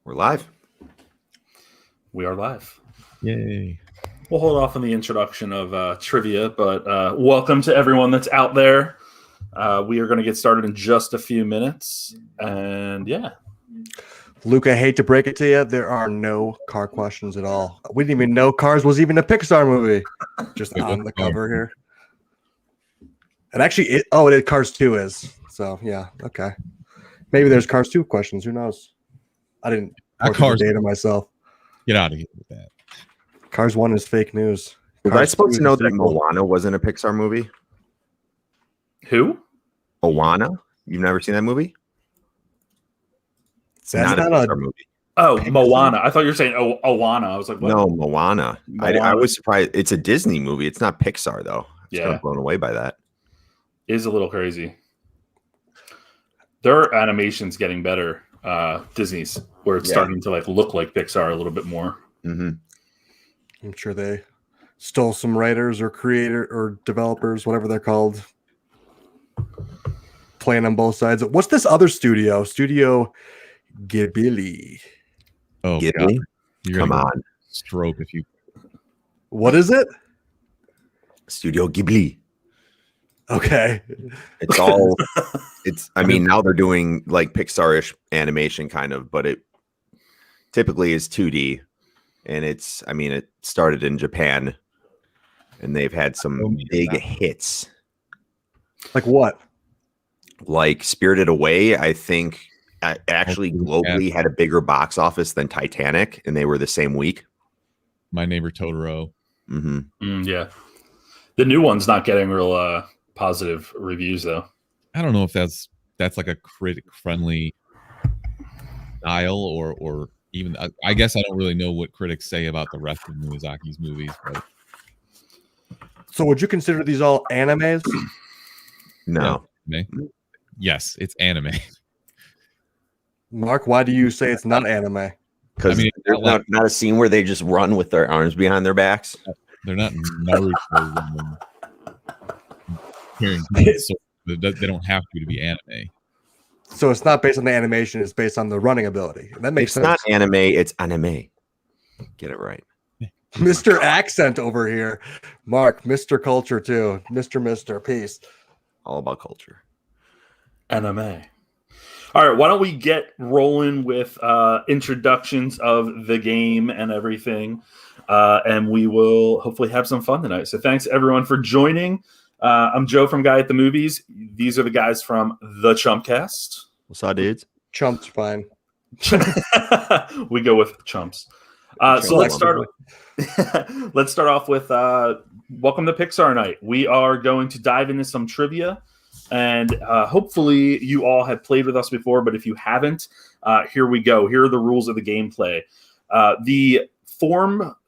We're live. We are live. Yay. We'll hold off on the introduction of trivia, but welcome to everyone that's out there. We are going to get started in just a few minutes. And yeah. Luke, I hate to break it to you, there are no car questions at all. We didn't even know Cars was even a Pixar movie. Just on the cover here. And actually, it Cars 2 is. So, yeah, okay. Maybe there's Cars 2 questions. Who knows? I didn't post the data myself. Get out of here with that. Cars 1 is fake news. Was I supposed to know that Moana wasn't a Pixar movie? Who? Moana? You've never seen that movie? It's not a Pixar movie. Oh, Moana. I thought you were saying Oana. I was like, what? No, Moana. I was surprised. It's a Disney movie. It's not Pixar, though. I was kind of blown away by that. It is a little crazy. Their animation's getting better. Disney's, where it's starting to look like Pixar a little bit more. Mm-hmm. I'm sure they stole some writers or creator or developers, whatever they're called, playing on both sides. What's this other studio? Studio Ghibli. Oh, Ghibli? You're Come on. Stroke if you. What is it? Studio Ghibli. Okay. It's all. I mean, now they're doing like Pixar-ish animation kind of, but it typically is 2D. And it started in Japan, and they've had some big hits. Like what? Like Spirited Away, I think actually globally had a bigger box office than Titanic, and they were the same week. My Neighbor Totoro. Mm-hmm. Yeah. The new one's not getting real positive reviews, though. I don't know if that's like a critic-friendly style or even I guess I don't really know what critics say about the rest of Miyazaki's movies. But so would you consider these all animes? No. Yeah, yes, it's anime. Mark, why do you say it's not anime? Because there's not a scene where they just run with their arms behind their backs. They're not Naruto. They don't have to be anime. So it's not based on the animation, it's based on the running ability. That makes sense. It's not anime, it's anime. Get it right. Mr. Accent over here. Mark, Mr. Culture too. Mr. Peace. All about culture. Anime. All right, why don't we get rolling with introductions of the game and everything, and we will hopefully have some fun tonight. So thanks, everyone, for joining. I'm Joe from Guy at the Movies. These are the guys from The Chumpcast. What's up, dudes? Chumps, fine. We go with chumps. So let's start. Let's start off with welcome to Pixar Night. We are going to dive into some trivia, and hopefully you all have played with us before. But if you haven't, here we go. Here are the rules of the gameplay. The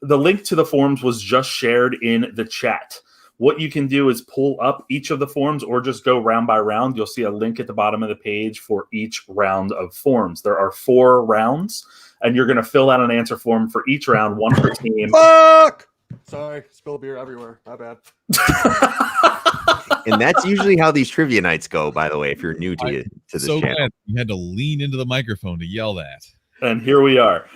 link to the forms was just shared in the chat. What you can do is pull up each of the forms or just go round by round. You'll see a link at the bottom of the page for each round of forms. There are 4 rounds, and you're going to fill out an answer form for each round, one per team. Fuck! Sorry, spill beer everywhere. My bad. And that's usually how these trivia nights go, by the way, if you're new to this channel. Glad you had to lean into the microphone to yell that. And here we are.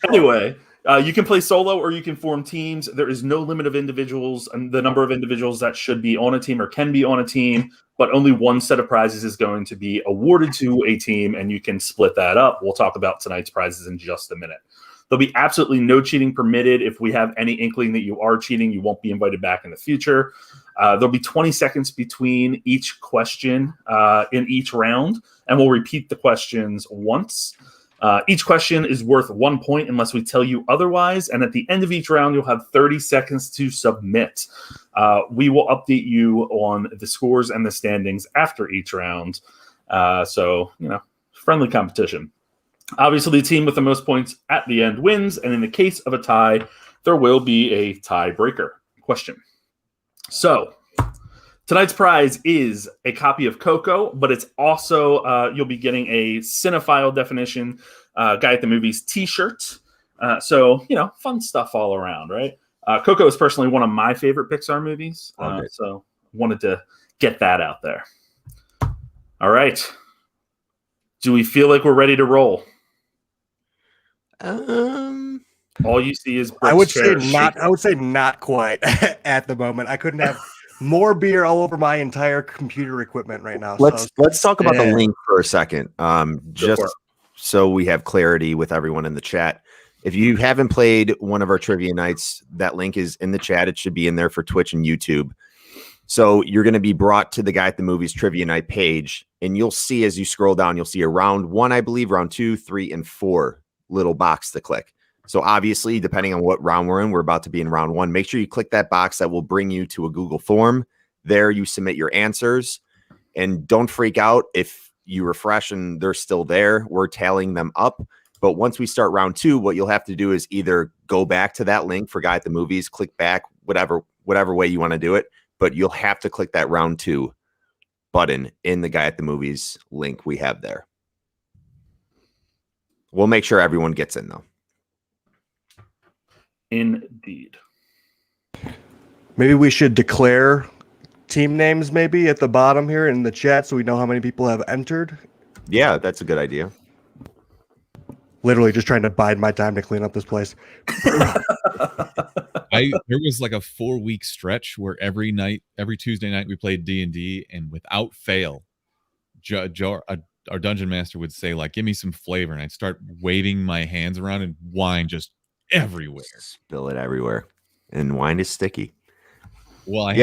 Anyway... you can play solo or you can form teams. There is no limit of individuals and the number of individuals that should be on a team or can be on a team, but only one set of prizes is going to be awarded to a team, and you can split that up. We'll talk about tonight's prizes in just a minute. There'll be absolutely no cheating permitted. If we have any inkling that you are cheating, you won't be invited back in the future. There'll be 20 seconds between each question in each round, and we'll repeat the questions once. Each question is worth 1 point unless we tell you otherwise. And at the end of each round, you'll have 30 seconds to submit. We will update you on the scores and the standings after each round. So, friendly competition. Obviously, the team with the most points at the end wins. And in the case of a tie, there will be a tiebreaker question. So, tonight's prize is a copy of Coco, but it's also, you'll be getting a Cinephile Definition Guy at the Movies t-shirt. So, fun stuff all around, right? Coco is personally one of my favorite Pixar movies. So wanted to get that out there. All right. Do we feel like we're ready to roll? All you see is I would say Brick's chair not. shaking. I would say not quite at the moment. I couldn't have more beer all over my entire computer equipment right now. Let's talk about the yeah. link for a second. Just for it. so we have clarity with everyone in the chat. If you haven't played one of our trivia nights, that link is in the chat. It should be in there for Twitch and YouTube. So you're going to be brought to the Guy at the Movies trivia night page, and you'll see as you scroll down, you'll see a round 1, I believe, round 2, 3, and 4 little box to click. So obviously, depending on what round we're in, we're about to be in round 1. Make sure you click that box. That will bring you to a Google form. There you submit your answers, and don't freak out if you refresh and they're still there. We're tallying them up. But once we start round 2, what you'll have to do is either go back to that link for Guy at the Movies, click back, whatever way you want to do it. But you'll have to click that round 2 button in the Guy at the Movies link we have there. We'll make sure everyone gets in, though. Indeed. Maybe we should declare team names maybe at the bottom here in the chat so we know how many people have entered. Yeah, that's a good idea. Literally just trying to bide my time to clean up this place. There was like a 4-week stretch where every Tuesday night we played D&D, and without fail, our dungeon master would say, like, give me some flavor, and I'd start waving my hands around and wine just everywhere. Spill it everywhere. And wine is sticky. Well, I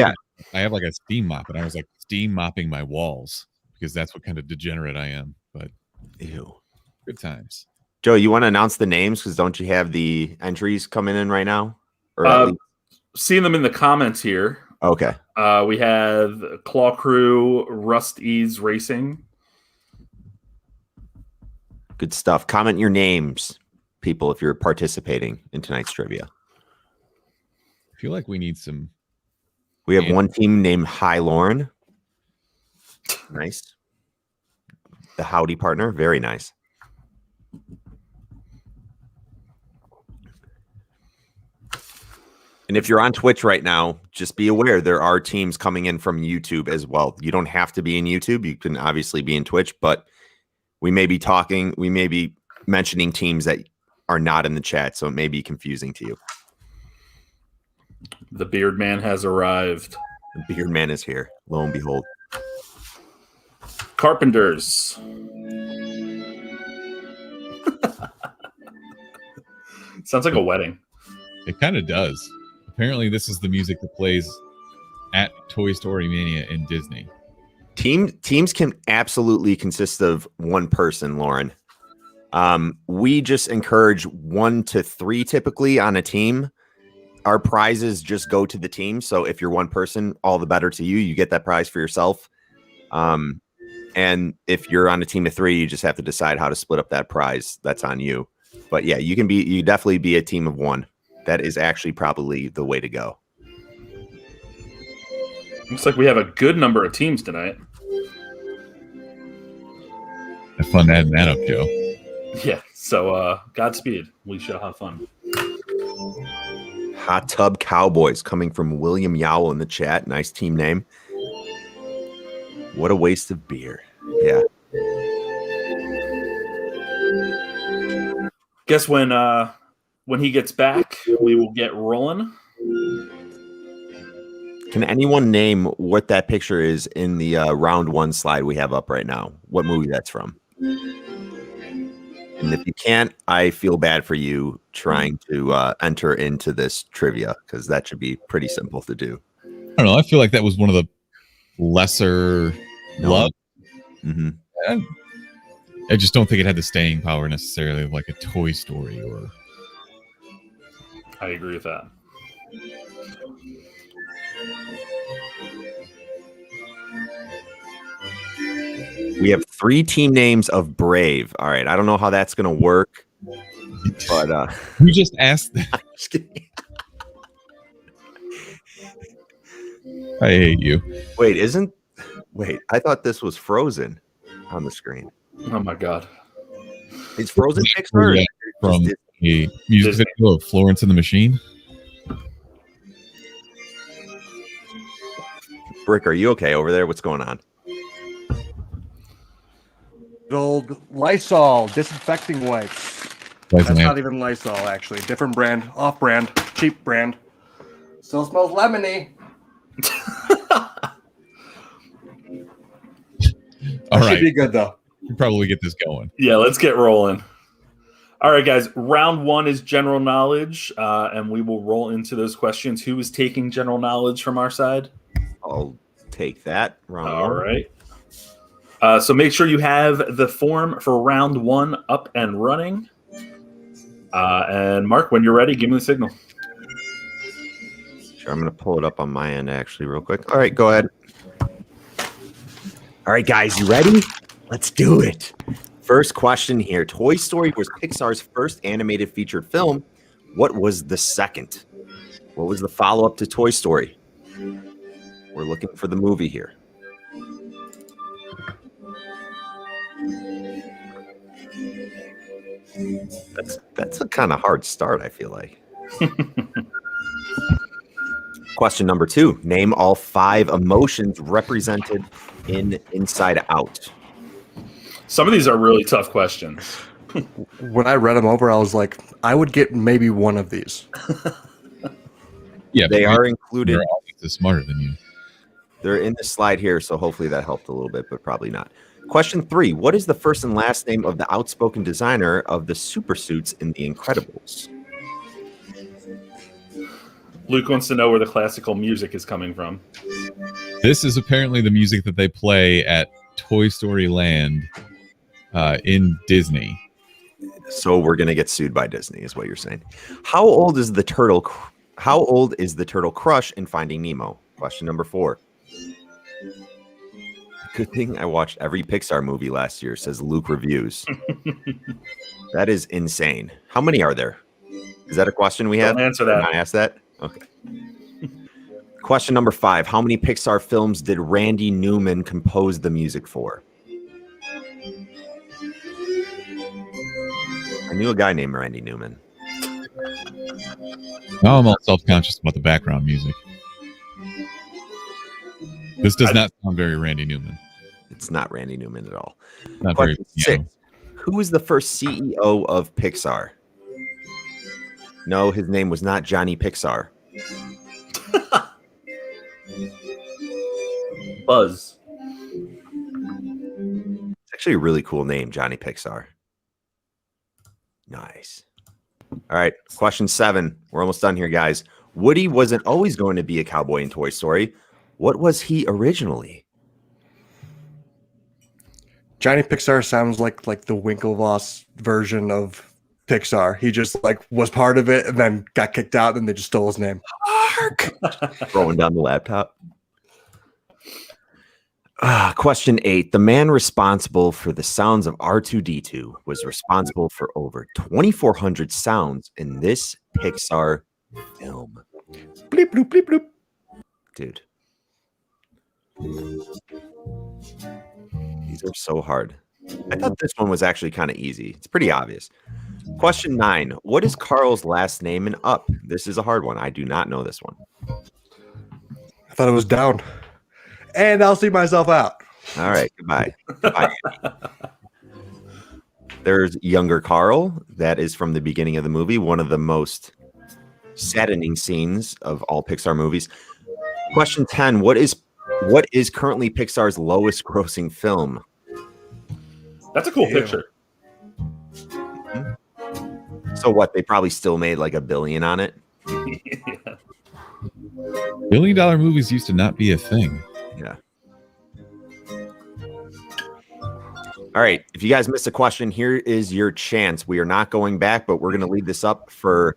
have like a steam mop, and I was like steam mopping my walls because that's what kind of degenerate I am. But ew, good times. Joe, you want to announce the names? Because don't you have the entries coming in right now? Or seeing them in the comments here. Okay. We have Claw Crew, Rust Ease Racing. Good stuff. Comment your names, people, if you're participating in tonight's trivia. I feel like we need some. We have one team named Hi Lauren. Nice. The Howdy partner. Very nice. And if you're on Twitch right now, just be aware there are teams coming in from YouTube as well. You don't have to be in YouTube. You can obviously be in Twitch, but we may be mentioning teams that are not in the chat, so it may be confusing to you. The Beard Man has arrived. The Beard Man is here, lo and behold. Carpenters. Sounds like a wedding. It kind of does. Apparently, this is the music that plays at Toy Story Mania in Disney. Teams can absolutely consist of one person, Lauren. We just encourage 1 to 3 typically on a team. Our prizes just go to the team. So if you're one person, all the better to you. You get that prize for yourself. And if you're on a team of 3, you just have to decide how to split up that prize. That's on you. But yeah, you definitely be a team of 1. That is actually probably the way to go. Looks like we have a good number of teams tonight. Have fun adding that up, Joe. Yeah, so Godspeed. We shall have fun. Hot Tub Cowboys coming from William Yowell in the chat. Nice team name. What a waste of beer. Yeah. Guess when he gets back, we will get rolling. Can anyone name what that picture is in the round 1 slide we have up right now? What movie that's from? And if you can't, I feel bad for you trying to enter into this trivia, because that should be pretty simple to do. I don't know. I feel like that was one of the lesser loved. Mm-hmm. I just don't think it had the staying power necessarily of like a Toy Story or. I agree with that. We have 3 team names of Brave. All right. I don't know how that's going to work, but we just asked. I'm just kidding. I hate you. Wait, I thought this was Frozen on the screen. Oh my God. Is Frozen Pixar? Yeah, from the music video of Florence and the Machine. Brick, are you okay over there? What's going on? Old Lysol disinfecting wipes. That's That's not even Lysol, actually. Different brand, off-brand, cheap brand. Still smells lemony. All That right. should be good, though. We'll probably get this going. Yeah, let's get rolling. All right, guys. Round one is general knowledge, and we will roll into those questions. Who is taking general knowledge from our side? I'll take that. Round All one. right. So make sure you have the form for round one up and running. And Mark, when you're ready, give me the signal. Sure, I'm going to pull it up on my end, actually, real quick. All right, go ahead. All right, guys, you ready? Let's do it. First question here. Toy Story was Pixar's first animated featured film. What was the second? What was the follow-up to Toy Story? We're looking for the movie here. That's a kind of hard start, I feel like. Question number 2. Name all 5 emotions represented in Inside Out. Some of these are really tough questions. When I read them over, I was like, I would get maybe one of these. Yeah, They are included. Your audience is smarter than you. They're in the slide here, so hopefully that helped a little bit, but probably not. Question 3. What is the first and last name of the outspoken designer of the super suits in The Incredibles? Luke wants to know where the classical music is coming from. This is apparently the music that they play at Toy Story Land in Disney. So we're going to get sued by Disney, is what you're saying. How old is the turtle Crush in Finding Nemo? Question number 4. Good thing I watched every Pixar movie last year, says Luke Reviews. That is insane. How many are there? Is that a question we have? Don't answer that. Can I ask that? Okay. Question number 5. How many Pixar films did Randy Newman compose the music for? I knew a guy named Randy Newman. Now I'm all self-conscious about the background music. This does not sound very Randy Newman. It's not Randy Newman at all. Not Question very. 6. Who was the first CEO of Pixar? No, his name was not Johnny Pixar. Buzz. It's actually a really cool name, Johnny Pixar. Nice. All right, question 7. We're almost done here, guys. Woody wasn't always going to be a cowboy in Toy Story. What was he originally? Johnny Pixar sounds like the Winklevoss version of Pixar. He just was part of it and then got kicked out and they just stole his name. Mark! Throwing down the laptop. Question 8. The man responsible for the sounds of R2-D2 was responsible for over 2,400 sounds in this Pixar film. Bleep, bloop, bleep, bloop. Dude. These are so hard. I thought this one was actually kind of easy. It's pretty obvious. Question 9. What is Carl's last name in Up? This is a hard one. I do not know this one. I thought it was down. And I'll see myself out. All right. Goodbye. Goodbye, Andy. There's younger Carl. That is from the beginning of the movie. One of the most saddening scenes of all Pixar movies. Question 10. What is currently Pixar's lowest grossing film? That's a cool picture. So what? They probably still made like $1 billion on it. Yeah. $1 billion movies used to not be a thing. Yeah. All right. If you guys missed a question, here is your chance. We are not going back, but we're going to leave this up for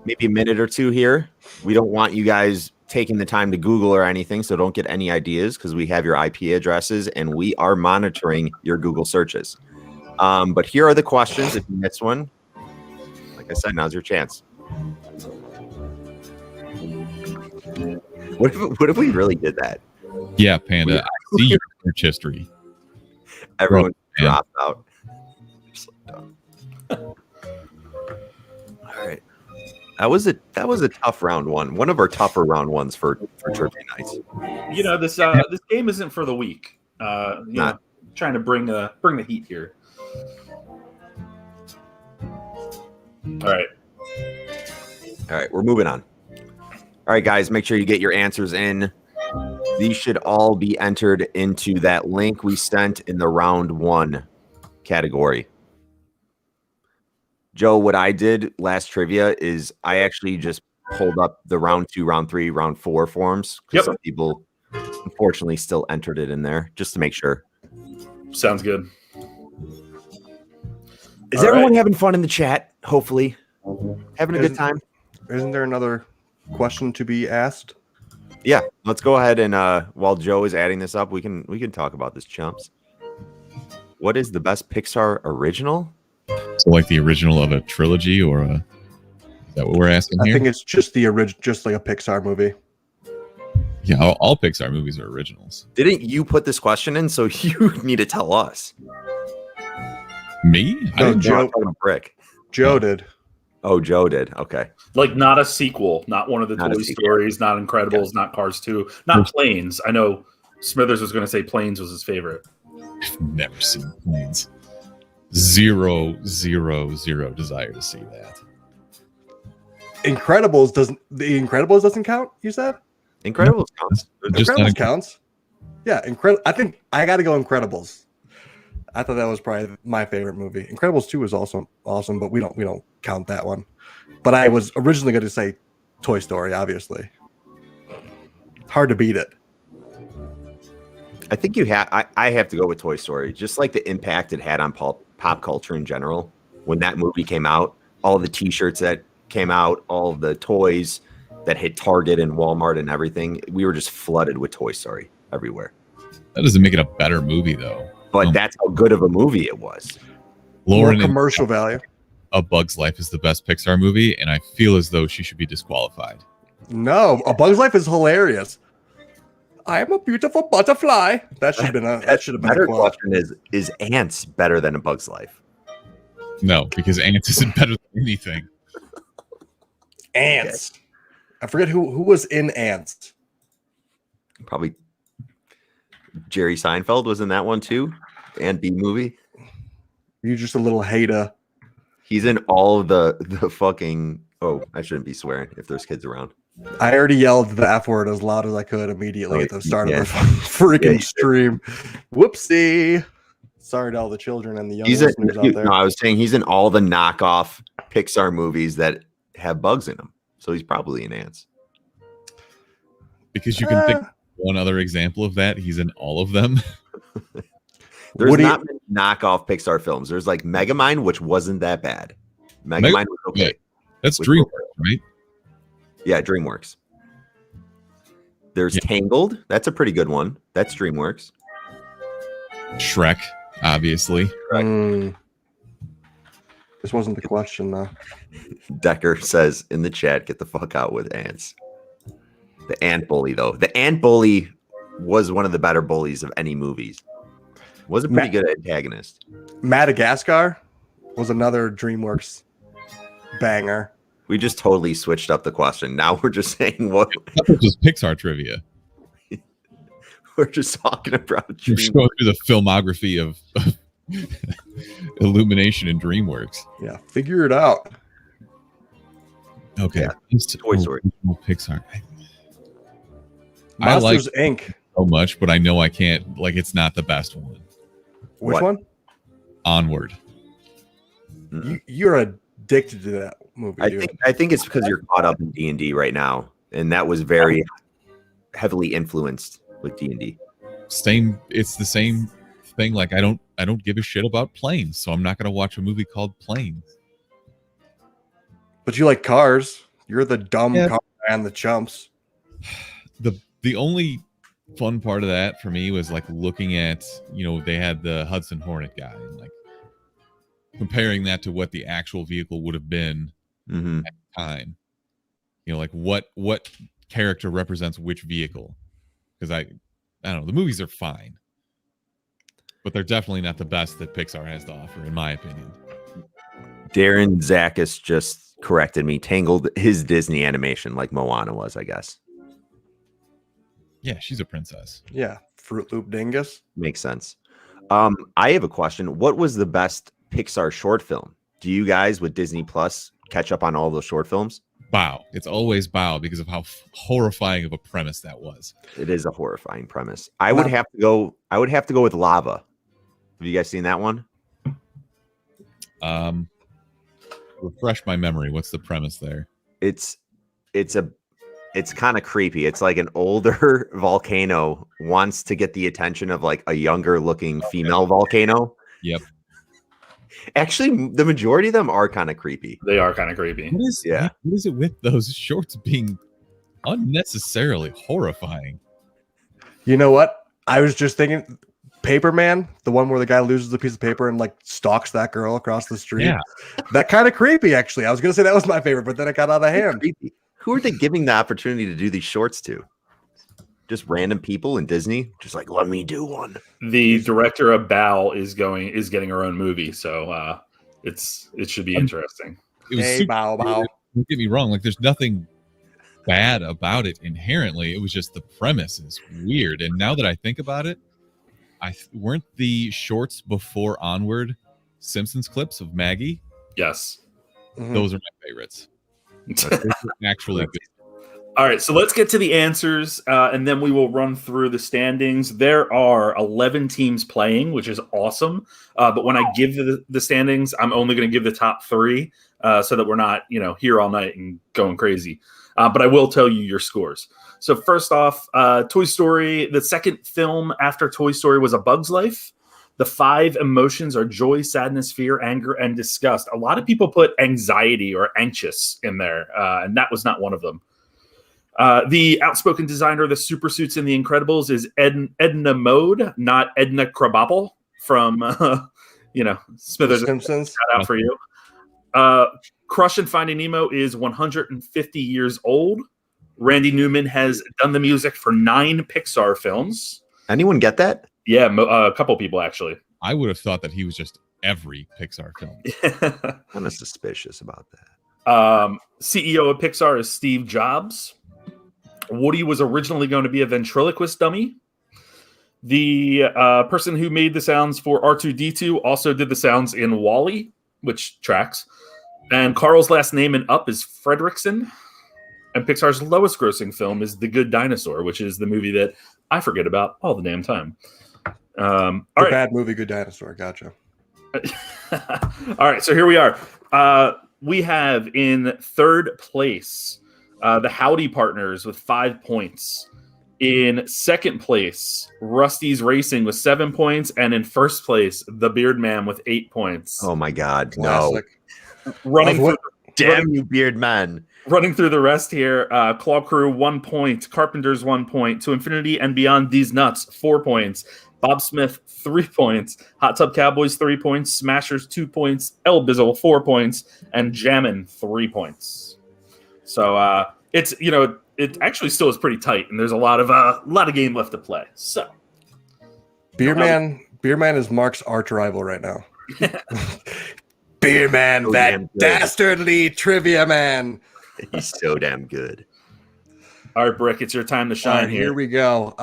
maybe a minute or two here. We don't want you guys taking the time to Google or anything, so don't get any ideas because we have your IP addresses and we are monitoring your Google searches. But here are the questions. If you missed one, like I said, now's your chance. What if we really did that? Yeah, Panda. I see your search history. Everyone Yeah. dropped out. So dumb. All right. That was a tough round one. One of our tougher round ones for Turkey Nights. You know, this game isn't for the weak. Trying to bring the heat here. All right. All right, we're moving on. All right, guys, make sure you get your answers in. These should all be entered into that link we sent in the round 1 category. Joe, what I did last trivia is I actually just pulled up the round 2, round 3, round 4 forms. Yep. Some people, unfortunately, still entered it in there just to make sure. Sounds good. Is everyone having fun in the chat? Hopefully. Having a good time? Isn't there another question to be asked? Yeah, let's go ahead and while Joe is adding this up, we can talk about this, chumps. What is the best Pixar original? So like the original of a trilogy, or is that what we're asking here? I think it's just the original, just like a Pixar movie. Yeah, all Pixar movies are originals. Didn't you put this question in? So you need to tell us. Me? No, Joe. Joe did. Oh, Joe did. Okay. Like not a sequel, not one of the Not a Toy sequel. Stories, not Incredibles, not Cars 2, not Planes. I know Smithers was going to say Planes was his favorite. I've never seen Planes. Zero desire to see that. The Incredibles doesn't count, you said? Incredibles counts. Just Incredibles not- counts. Yeah, I think I got to go Incredibles. I thought that was probably my favorite movie. Incredibles 2 was also awesome, but we don't count that one. But I was originally going to say Toy Story, obviously. Hard to beat it. I think you have. I have to go with Toy Story. Just like the impact it had on pop culture in general. When that movie came out, all the T-shirts that came out, all the toys that hit Target and Walmart and everything, we were just flooded with Toy Story everywhere. That doesn't make it a better movie, though. But that's how good of a movie it was. Lauren, More commercial value. A Bug's Life is the best Pixar movie, and I feel as though she should be disqualified. No, A Bug's Life is hilarious. I am a beautiful butterfly. That should have been a Better quote. question is Ants better than A Bug's Life? No, because Ants isn't better than anything. Ants. I forget who was in Ants. Probably Jerry Seinfeld was in that one too. The Ant B movie. You're just a little hater. He's in all of the fucking. Oh, I shouldn't be swearing if there's kids around. I already yelled the F word as loud as I could immediately at the start yeah. of the freaking Yeah, stream. Whoopsie. Sorry to all the children and the young listeners out there. No, I was saying he's in all the knockoff Pixar movies that have bugs in them. So he's probably in Ants. Because you can think one other example of that. He's in all of them. There's not many knockoff Pixar films. There's like Megamind, which wasn't that bad. Megamind was okay. Yeah, that's With DreamWorks, Coco. right? Yeah, DreamWorks. There's Tangled. That's a pretty good one. That's DreamWorks. Shrek, obviously. This wasn't the question, though. Decker says in the chat, get the fuck out with ants. The ant bully, though. The ant bully was one of the better bullies of any movies. Was a pretty good antagonist. Madagascar was another DreamWorks banger. We just totally switched up the question. Now we're just saying what That was just Pixar trivia. we're just talking about. You're just going through the filmography of Illumination and DreamWorks. Yeah, figure it out. Okay. Yeah. Toy Story. Pixar. I like Monsters Inc. so much, but I know I can't. Like, it's not the best one. Which What? one? Onward. You're addicted to that movie. Dude. I think it's because you're caught up in D&D right now, and that was very heavily influenced with D&D. Same. It's the same thing. Like, I don't give a shit about planes, so I'm not going to watch a movie called Planes. But you like cars. You're the dumb Yeah. car and the chumps. The only fun part of that for me was like looking at, they had the Hudson Hornet guy and like comparing that to what the actual vehicle would have been Mm-hmm. at the time. Like what character represents which vehicle? Because I don't know, the movies are fine, but they're definitely not the best that Pixar has to offer, in my opinion. Darren Zakis just corrected me. Tangled is Disney animation, like Moana was, I guess. Yeah, she's a princess. Yeah, Fruit Loop Dingus. Makes sense. I have a question. What was the best Pixar short film? Do you guys with Disney Plus catch up on all those short films? Bow. It's always Bow because of how horrifying of a premise that was. It is a horrifying premise. I would have to go with Lava. Have you guys seen that one? Refresh my memory. What's the premise there? It's kind of creepy. It's like an older volcano wants to get the attention of like a younger looking female volcano. Yep. Actually, the majority of them are kind of creepy. They are kind of creepy. What is it with those shorts being unnecessarily horrifying? You know what? I was just thinking Paper Man, the one where the guy loses a piece of paper and like stalks that girl across the street. Yeah. That kind of creepy, actually. I was going to say that was my favorite, but then it got out of hand. Creepy. Who are they giving the opportunity to do these shorts to? Just random people in Disney? Just like, let me do one. The director of Bow is getting her own movie, so it should be interesting. It was Hey, Bow. Don't get me wrong. Like, there's nothing bad about it inherently. It was just the premise is weird. And now that I think about it, weren't the shorts before Onward Simpsons clips of Maggie? Yes. Mhm. Those are my favorites. Those are actually good. All right, so let's get to the answers, and then we will run through the standings. There are 11 teams playing, which is awesome. But when I give the standings, I'm only going to give the top 3 so that we're not, here all night and going crazy. But I will tell you your scores. So first off, Toy Story, the second film after Toy Story was A Bug's Life. The 5 emotions are joy, sadness, fear, anger, and disgust. A lot of people put anxiety or anxious in there, and that was not one of them. The outspoken designer of the super suits in The Incredibles is Edna Mode, not Edna Krabappel from, Smithers. Simpsons. Shout out for you. Crush and Finding Nemo is 150 years old. Randy Newman has done the music for 9 Pixar films. Anyone get that? Yeah, a couple people actually. I would have thought that he was just every Pixar film. I'm kind of suspicious about that. CEO of Pixar is Steve Jobs. Woody was originally going to be a ventriloquist dummy. The person who made the sounds for R2-D2 also did the sounds in WALL-E, which tracks. And Carl's last name in Up is Fredrickson. And Pixar's lowest grossing film is The Good Dinosaur, which is the movie that I forget about all the damn time. All right. Bad movie, Good Dinosaur. Gotcha. All right, so here we are. We have in third place the Howdy Partners with 5 points. In second place, Rusty's Racing with 7 points. And in first place, The Beard Man with 8 points. Oh my God, Classic. no! Damn you, Beard Man! Running through the rest here, Claw Crew 1 point, Carpenters 1 point, To Infinity and Beyond These Nuts 4 points, Bob Smith 3 points, Hot Tub Cowboys 3 points, Smashers 2 points, El Bizzle 4 points, and Jammin 3 points. So it's it actually still is pretty tight, and there's a lot of game left to play. So Beer Man is Mark's arch rival right now. Beer Man, So that damn good. dastardly trivia man. He's so damn good. all right, Brick, it's your time to shine All right, here we go.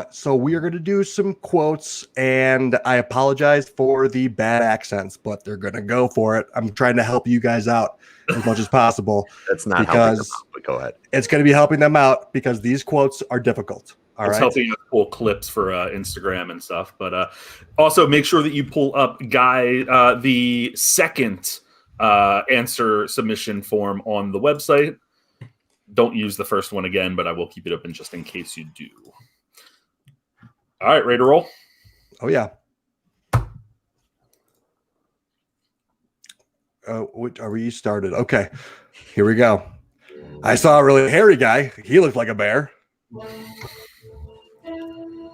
So we are going to do some quotes, and I apologize for the bad accents, but they're going to go for it. I'm trying to help you guys out as much as possible. That's not helping them Because out, but go ahead. it's going to be helping them out because these quotes are difficult. All It's right. helping us pull clips for Instagram and stuff. But also make sure that you pull up, Guy, the second answer submission form on the website. Don't use the first one again, but I will keep it open just in case you do. All right, ready to roll? Oh, yeah. Are we started? Okay. Here we go. I saw a really hairy guy. He looked like a bear.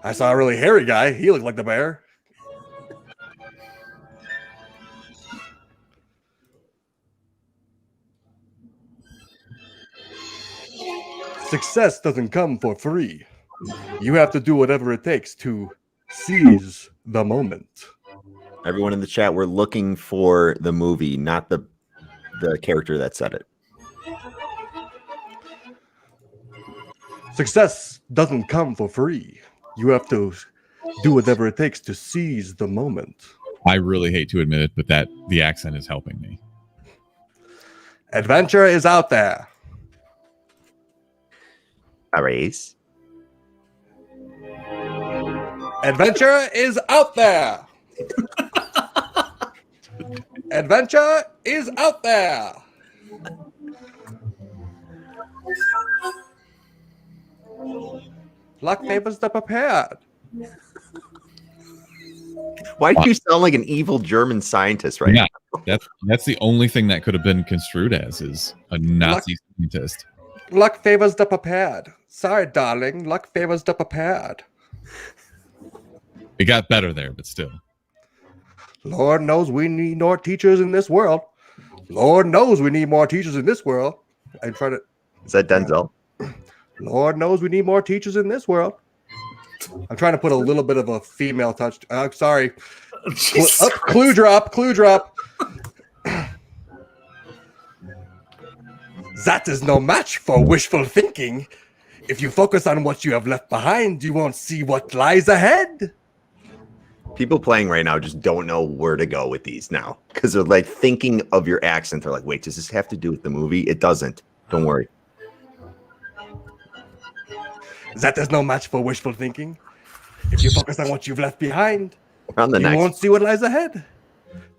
I saw a really hairy guy. He looked like the bear. Success doesn't come for free. You have to do whatever it takes to seize the moment. Everyone in the chat, we're looking for the movie, not the character that said it. Success doesn't come for free. You have to do whatever it takes to seize the moment. I really hate to admit it, but the accent is helping me. Adventure is out there. Erase. Adventure is out there. Adventure is out there. Luck favors the prepared. Why do you sound like an evil German scientist right now? That's the only thing that could have been construed as is a Nazi scientist. Luck favors the prepared. Sorry, darling. Luck favors the prepared. It got better there, but still. Lord knows we need more teachers in this world. Lord knows we need more teachers in this world. I'm trying to. Is that Denzel? Lord knows we need more teachers in this world. I'm trying to put a little bit of a female touch. Sorry. Clue drop. Clue drop. That is no match for wishful thinking. If you focus on what you have left behind, you won't see what lies ahead. People playing right now just don't know where to go with these now because they're like thinking of your accent. They're like, wait, does this have to do with the movie? It doesn't. Don't worry. That is no match for wishful thinking. If you focus on what you've left behind, On the you next. won't see what lies ahead.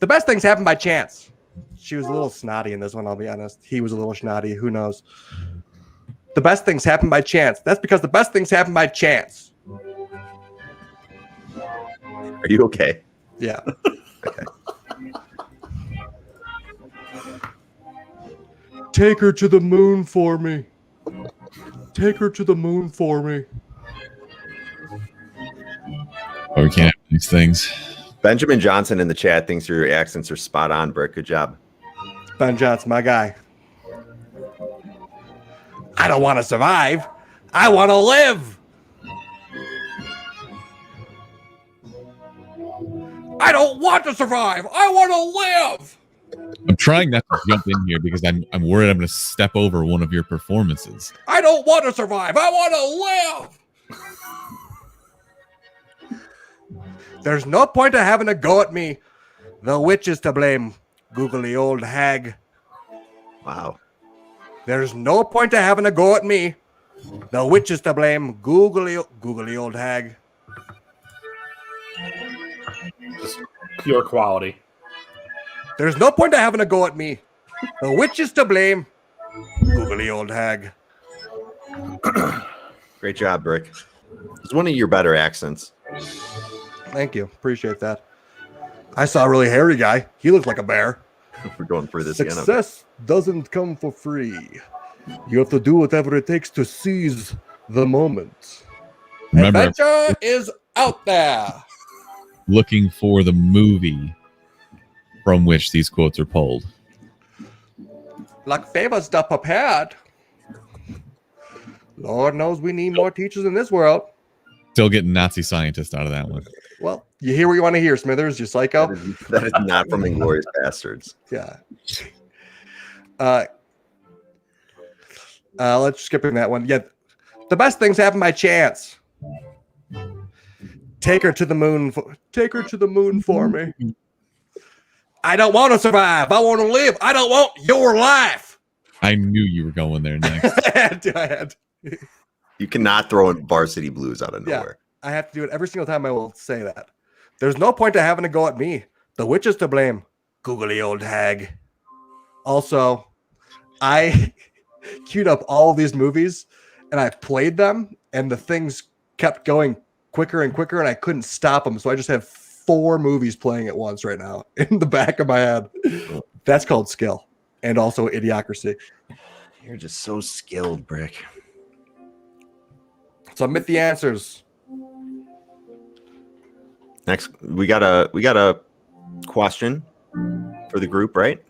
The best things happen by chance. She was a little snotty in this one, I'll be honest. He was a little snotty. Who knows? The best things happen by chance. That's because the best things happen by chance. Are you okay? Yeah. Okay. Take her to the moon for me. Take her to the moon for me. Oh, we can't have these things. Benjamin Johnson in the chat thinks your accents are spot on, Brick. Good job. Ben Johnson, my guy. I don't want to survive. I want to live. I don't want to survive. I want to live. I'm trying not to jump in here because I'm worried I'm going to step over one of your performances. I don't want to survive. I want to live. There's no point to having a go at me. The witch is to blame, googly old hag. Wow. There's no point to having a go at me. The witch is to blame, googly old hag. Just pure quality. There's no point to having a go at me. The witch is to blame, googly old hag. Great job, Brick. It's one of your better accents. Thank you. Appreciate that. I saw a really hairy guy. He looked like a bear. We're going through this again. Success doesn't come for free. You have to do whatever it takes to seize the moment. Remember, Adventure is out there. looking for the movie from which these quotes are pulled. Luck favors the prepared. Lord knows we need more teachers in this world. Still getting Nazi scientist out of that one. Well, you hear what you want to hear, Smithers, you psycho. That is not from Inglourious Bastards. Yeah. Let's skip in that one. Yeah. The best things happen by chance. Take her to the moon. Take her to the moon for me. I don't want to survive. I want to live. I don't want your life. I knew you were going there next. I had to. You cannot throw in Varsity Blues out of nowhere. I have to do it every single time I will say that. There's no point to having to go at me. The witch is to blame. Googly old hag. Also, I queued up all of these movies and I played them and the things kept going quicker and quicker and I couldn't stop them. So I just have 4 movies playing at once right now in the back of my head. That's called skill and also idiocracy. You're just so skilled, Brick. Submit the answers. Next, we got a question for the group, right?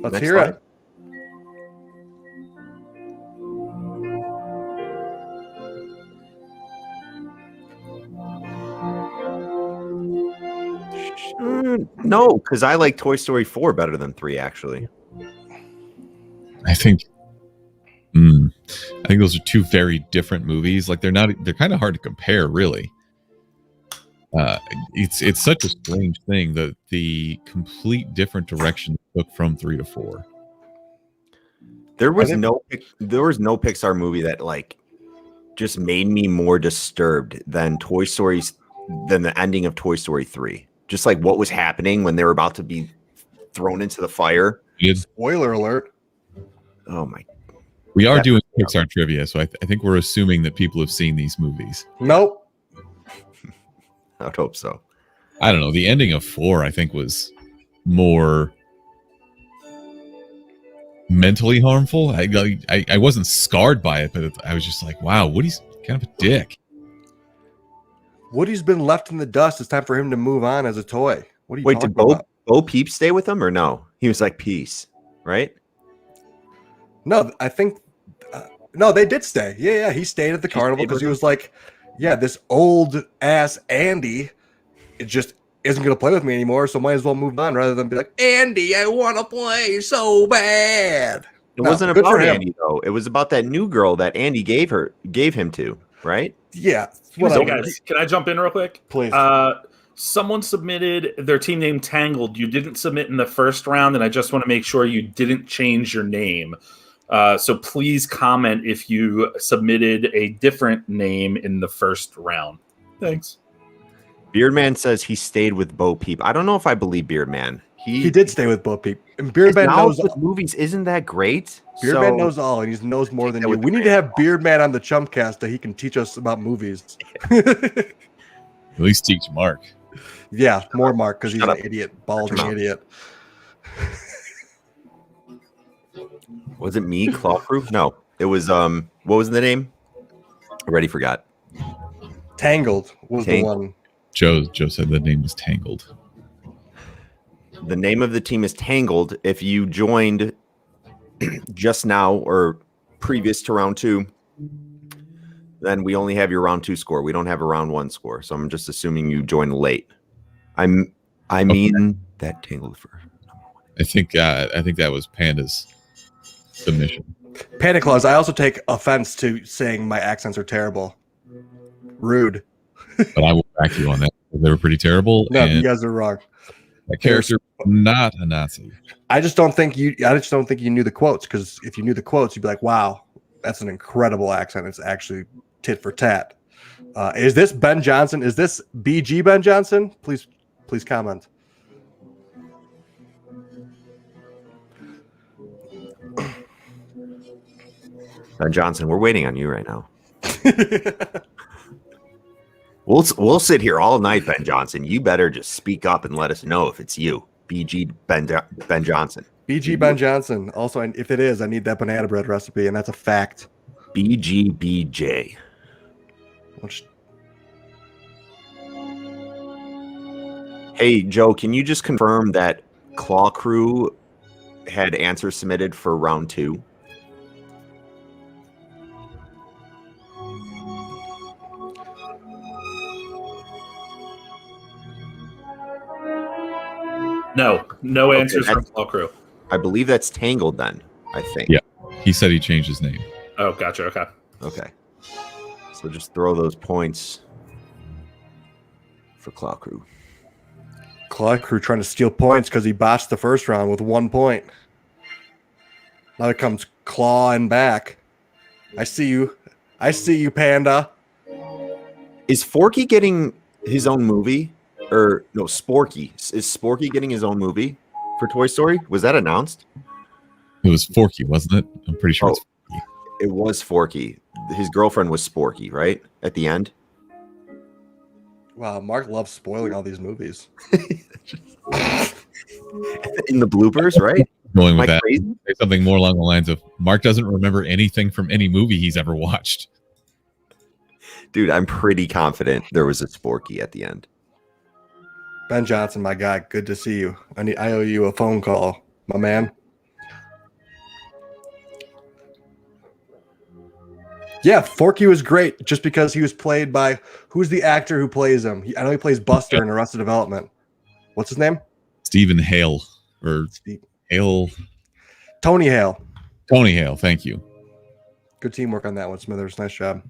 Let's Next hear slide. it. No, because I like Toy Story 4 better than 3, actually. I think those are 2 very different movies. Like they're kind of hard to compare, really. It's such a strange thing that the complete different direction it took from 3 to 4. There was no Pixar movie that like just made me more disturbed than the ending of Toy Story 3. Just like what was happening when they were about to be thrown into the fire. Spoiler alert. Oh my. We are doing Pixar trivia, so I think we're assuming that people have seen these movies. Nope. I would hope so. I don't know. The ending of 4, I think, was more mentally harmful. I wasn't scarred by it, but I was just like, wow, Woody's kind of a dick. Woody's been left in the dust. It's time for him to move on as a toy. What are you Wait, talking did about? Bo Peep stay with him or no? He was like, peace, right? No, I think no, they did stay. Yeah, he stayed at the carnival because he was like, yeah, this old ass Andy, it just isn't going to play with me anymore, so might as well move on rather than be like, Andy, I want to play so bad. It wasn't about Andy though. It was about that new girl that Andy gave him to, right? Yeah. So guys, can I jump in real quick? Please. Someone submitted their team name Tangled. You didn't submit in the first round, and I just want to make sure you didn't change your name. So please comment if you submitted a different name in the first round. Thanks. Beardman says he stayed with Bo Peep. I don't know if I believe Beardman. He did stay with Bo Peep. And Beardman knows movies. Isn't that great? Beardman knows all, and he knows more than you. We need to have Beardman on the Chumpcast that he can teach us about movies. At least teach Mark. Yeah, more Mark because he's an idiot, balding idiot. Was it me, Claw Crew? No, it was what was the name? I already forgot. Tangled was the one. Joe said the name was Tangled. The name of the team is Tangled. If you joined just now or previous to round 2, then we only have your round 2 score. We don't have a round 1 score. So I'm just assuming you joined late. I mean that Tangled for number 1. I think that was Panda's submission. Panda Claus, I also take offense to saying my accents are terrible. Rude. But I will back you on that. They were pretty terrible. No, you guys are wrong. That character, not a Nazi. I just don't think you knew the quotes, because if you knew the quotes, you'd be like, wow, that's an incredible accent. It's actually tit for tat. Is this Ben Johnson? Is this BG Ben Johnson? Please comment. Ben Johnson, we're waiting on you right now. We'll sit here all night, Ben Johnson. You better just speak up and let us know if it's you, BG Ben Johnson. BG Ben Johnson. Also, if it is, I need that banana bread recipe, and that's a fact. BGBJ. Hey, Joe, can you just confirm that Claw Crew had answers submitted for round 2? No answers from Claw Crew. I believe that's Tangled then, I think. Yeah. He said he changed his name. Oh, gotcha. Okay. So just throw those points for Claw Crew. Claw Crew trying to steal points because he botched the first round with 1 point. Now it comes clawing back. I see you, Panda. Is Forky getting his own movie? Or no, Sporky. Is Sporky getting his own movie for Toy Story? Was that announced? It was Forky, wasn't it? I'm pretty sure it's Forky. It was Forky. His girlfriend was Sporky, right? At the end? Wow, Mark loves spoiling all these movies. In the bloopers, right? Going with that. Say something more along the lines of Mark doesn't remember anything from any movie he's ever watched. Dude, I'm pretty confident there was a Sporky at the end. Ben Johnson, my guy, good to see you. I owe you a phone call, my man. Yeah, Forky was great just because he was played by who's the actor who plays him? I know he plays Buster in Arrested Development. What's his name? Stephen Hale Hale. Tony Hale. Tony Hale, thank you. Good teamwork on that one, Smithers. Nice job.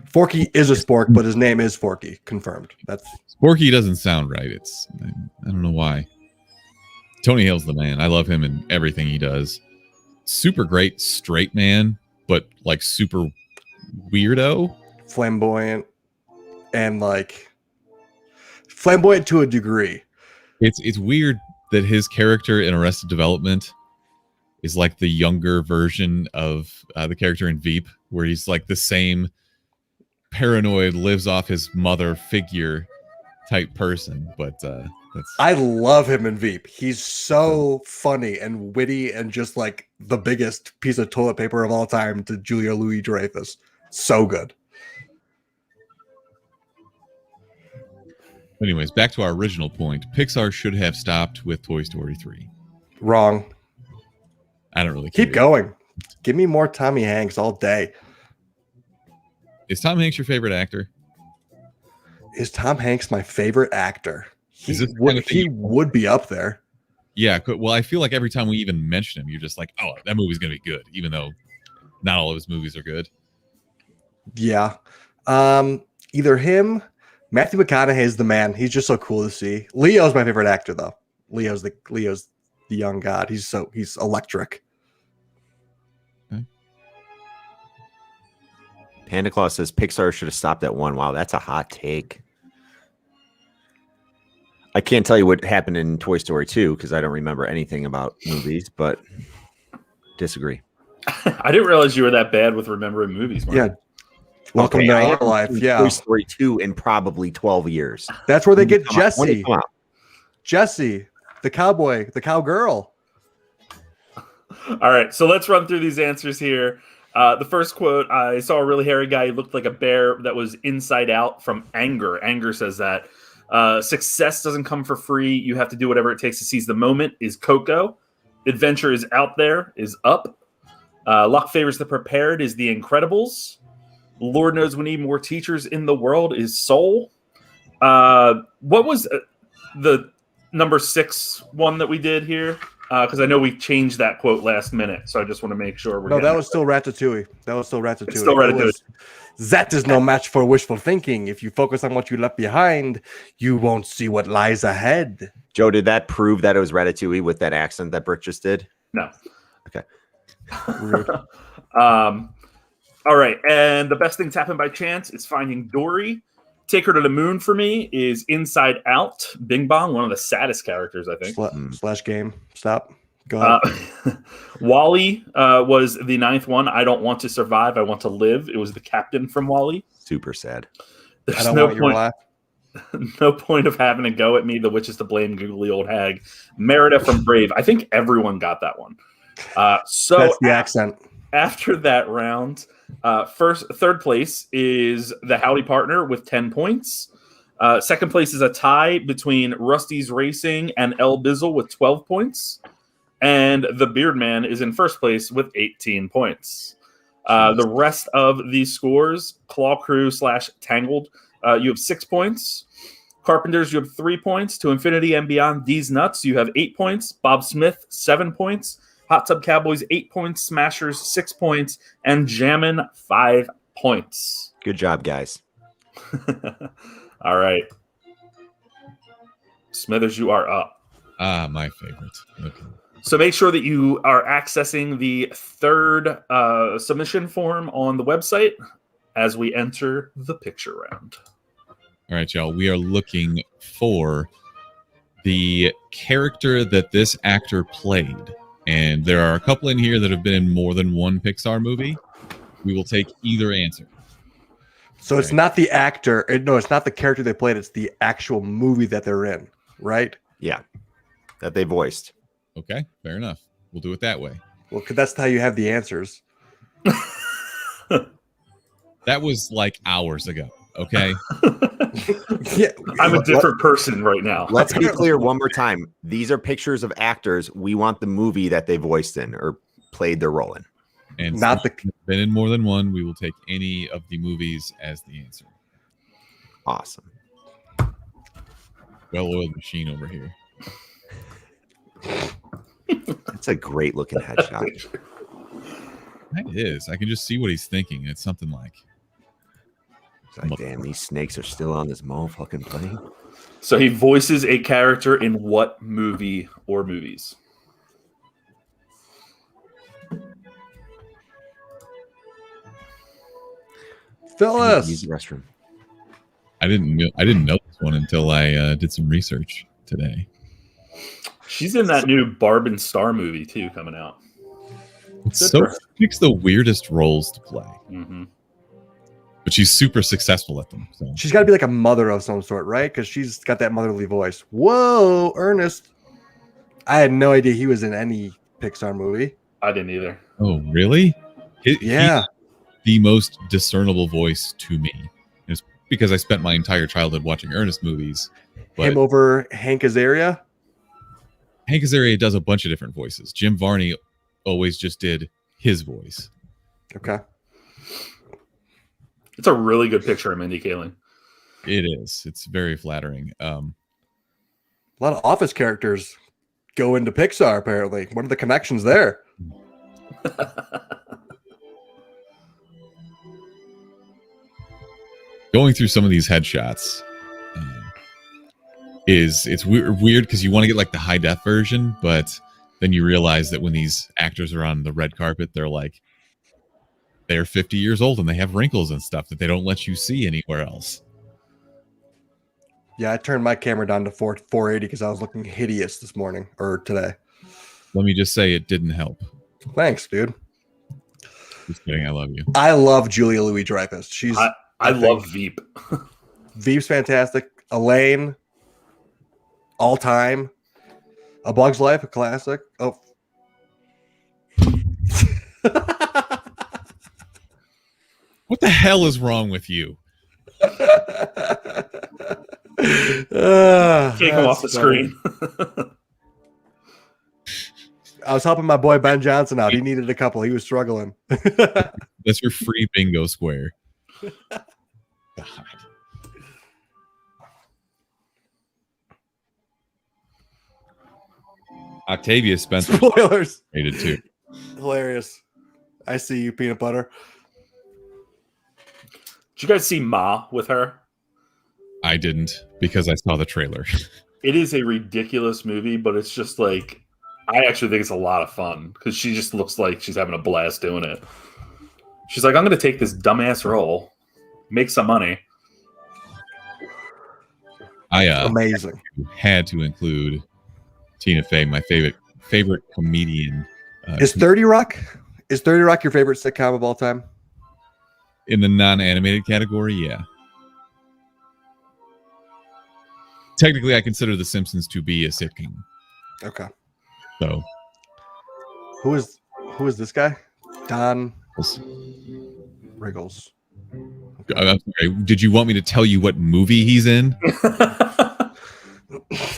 Forky is a spork, but his name is Forky. Confirmed. That's Sporky doesn't sound right. I don't know why. Tony Hale's the man. I love him in everything he does. super great straight man, but like super weirdo, flamboyant, and like flamboyant to a degree. It's weird that his character in Arrested Development is like the younger version of the character in Veep, where he's like the same paranoid, lives off his mother figure type person. But that's I love him in Veep. He's so funny and witty and just like the biggest piece of toilet paper of all time to Julia Louis-Dreyfus. So good. Anyways, back to our original point. Pixar should have stopped with Toy Story 3. Wrong. I don't really care. Keep going. Give me more Tommy Hanks all day. Is Tom Hanks your favorite actor? Is Tom Hanks my favorite actor? He Is this the kind of thing he you- would be up there. Yeah, well, I feel like every time we even mention him, you're just like, oh, that movie's going to be good, even though not all of his movies are good. Yeah. Either him, Matthew McConaughey is the man. He's just so cool to see. Leo's my favorite actor, though. Leo's the young god. He's electric. Panda Claus says Pixar should have stopped at 1. Wow, that's a hot take. I can't tell you what happened in Toy Story 2 because I don't remember anything about movies, but disagree. I didn't realize you were that bad with remembering movies, Mark. Yeah. Welcome Okay, to I our haven't life. seen Yeah. Toy Story 2 in probably 12 years. That's where they get When did Jesse. it come out? Jesse, the cowboy, the cowgirl. All right, so let's run through these answers here. The first quote, I saw a really hairy guy. He looked like a bear that was inside out from Anger. Anger says that. Success doesn't come for free. You have to do whatever it takes to seize the moment is Coco. Adventure is out there is Up. Luck favors the prepared is The Incredibles. Lord knows we need more teachers in the world is Soul. What was the number 6 one that we did here? Because I know we changed that quote last minute, so I just want to make sure we're. No, that was still Ratatouille. It's still It Ratatouille. was, that is no match for wishful thinking. If you focus on what you left behind, you won't see what lies ahead. Joe, did that prove that it was Ratatouille with that accent that Britt just did? No. Okay. Rude. All right, and the best things happen by chance is Finding Dory. Take Her to the Moon for me is Inside Out. Bing Bong, one of the saddest characters, I think. Slash game. Stop. Go ahead. Wall-E was the 9th one. I don't want to survive. I want to live. It was the captain from Wall-E. Super sad. I There's don't no want your point. laugh. No point of having a go at me. The witch is to blame. Googly old hag. Merida from Brave. I think everyone got that one. So That's the accent. after that round, third place is the Howdy Partner with 10 points. Second place is a tie between Rusty's Racing and El Bizzle with 12 points. And the Beard Man is in first place with 18 points. The rest of these scores, Claw Crew / Tangled, you have 6 points. Carpenters, you have 3 points. To Infinity and Beyond, These Nuts, you have 8 points. Bob Smith, 7 points. Hot Tub Cowboys, 8 points. Smashers, 6 points. And Jammin', 5 points. Good job, guys. All right. Smithers, you are up. My favorite. Okay. So make sure that you are accessing the third submission form on the website as we enter the picture round. All right, y'all. We are looking for the character that this actor played. And there are a couple in here that have been in more than one Pixar movie. We will take either answer. So it's not the actor. No, it's not the character they played. It's the actual movie that they're in, right? Yeah. That they voiced. Okay, fair enough. We'll do it that way. Well, 'cause that's how you have the answers. That was like hours ago. Okay. Yeah, I'm a different person right now. Let's be clear one more time. These are pictures of actors. We want the movie that they voiced in or played their role in. And Not since we've been in more than one, we will take any of the movies as the answer. Awesome. Well-oiled machine over here. That's a great looking headshot. That is. I can just see what he's thinking. It's something like, It's like, damn, these snakes are still on this motherfucking plane. So he voices a character in what movie or movies? I need to use Phyllis. the restroom. I didn't know this one until I did some research today. She's in that new Barb and Star movie too, coming out. It's Good so for her. she picks the weirdest roles to play, Mm-hmm. but she's super successful at them. So She's got to be like a mother of some sort, right? Because she's got that motherly voice. Whoa, Ernest. I had no idea he was in any Pixar movie. I didn't either. oh, really? Yeah. He's the most discernible voice to me. It's because I spent my entire childhood watching Ernest movies. But Him over Hank Azaria. Hank Azaria does a bunch of different voices. Jim Varney always just did his voice. Okay. It's a really good picture of Mindy Kaling. It is. It's very flattering. A lot of Office characters go into Pixar, apparently. What are the connections there? Going through some of these headshots it's weird because you want to get like the high def version, but then you realize that when these actors are on the red carpet, they're 50 years old and they have wrinkles and stuff that they don't let you see anywhere else. Yeah, I turned my camera down to 480 because I was looking hideous this morning or today. Let me just say it didn't help. Thanks, dude. Just kidding. I love you. I love Julia Louis-Dreyfus. She's I love Veep. Veep's fantastic. Elaine, all time. A Bug's Life, a classic. Oh. What the hell is wrong with you? Can't come off the screen. I was helping my boy Ben Johnson out. He needed a couple. He was struggling. That's your free bingo square. God. Octavia Spencer Spoilers. rated too. Hilarious. I see you, peanut butter. Did you guys see Ma with her? I didn't because I saw the trailer. It is a ridiculous movie, but it's just like, I actually think it's a lot of fun because she just looks like she's having a blast doing it. She's like, I'm going to take this dumbass role, make some money. I Amazing. had to include Tina Fey, my favorite comedian. Is 30 Rock your favorite sitcom of all time? In the non-animated category, yeah. Technically, I consider The Simpsons to be a sitcom. Okay. So, Who is this guy? Don Riggles. I'm sorry, did you want me to tell you what movie he's in? That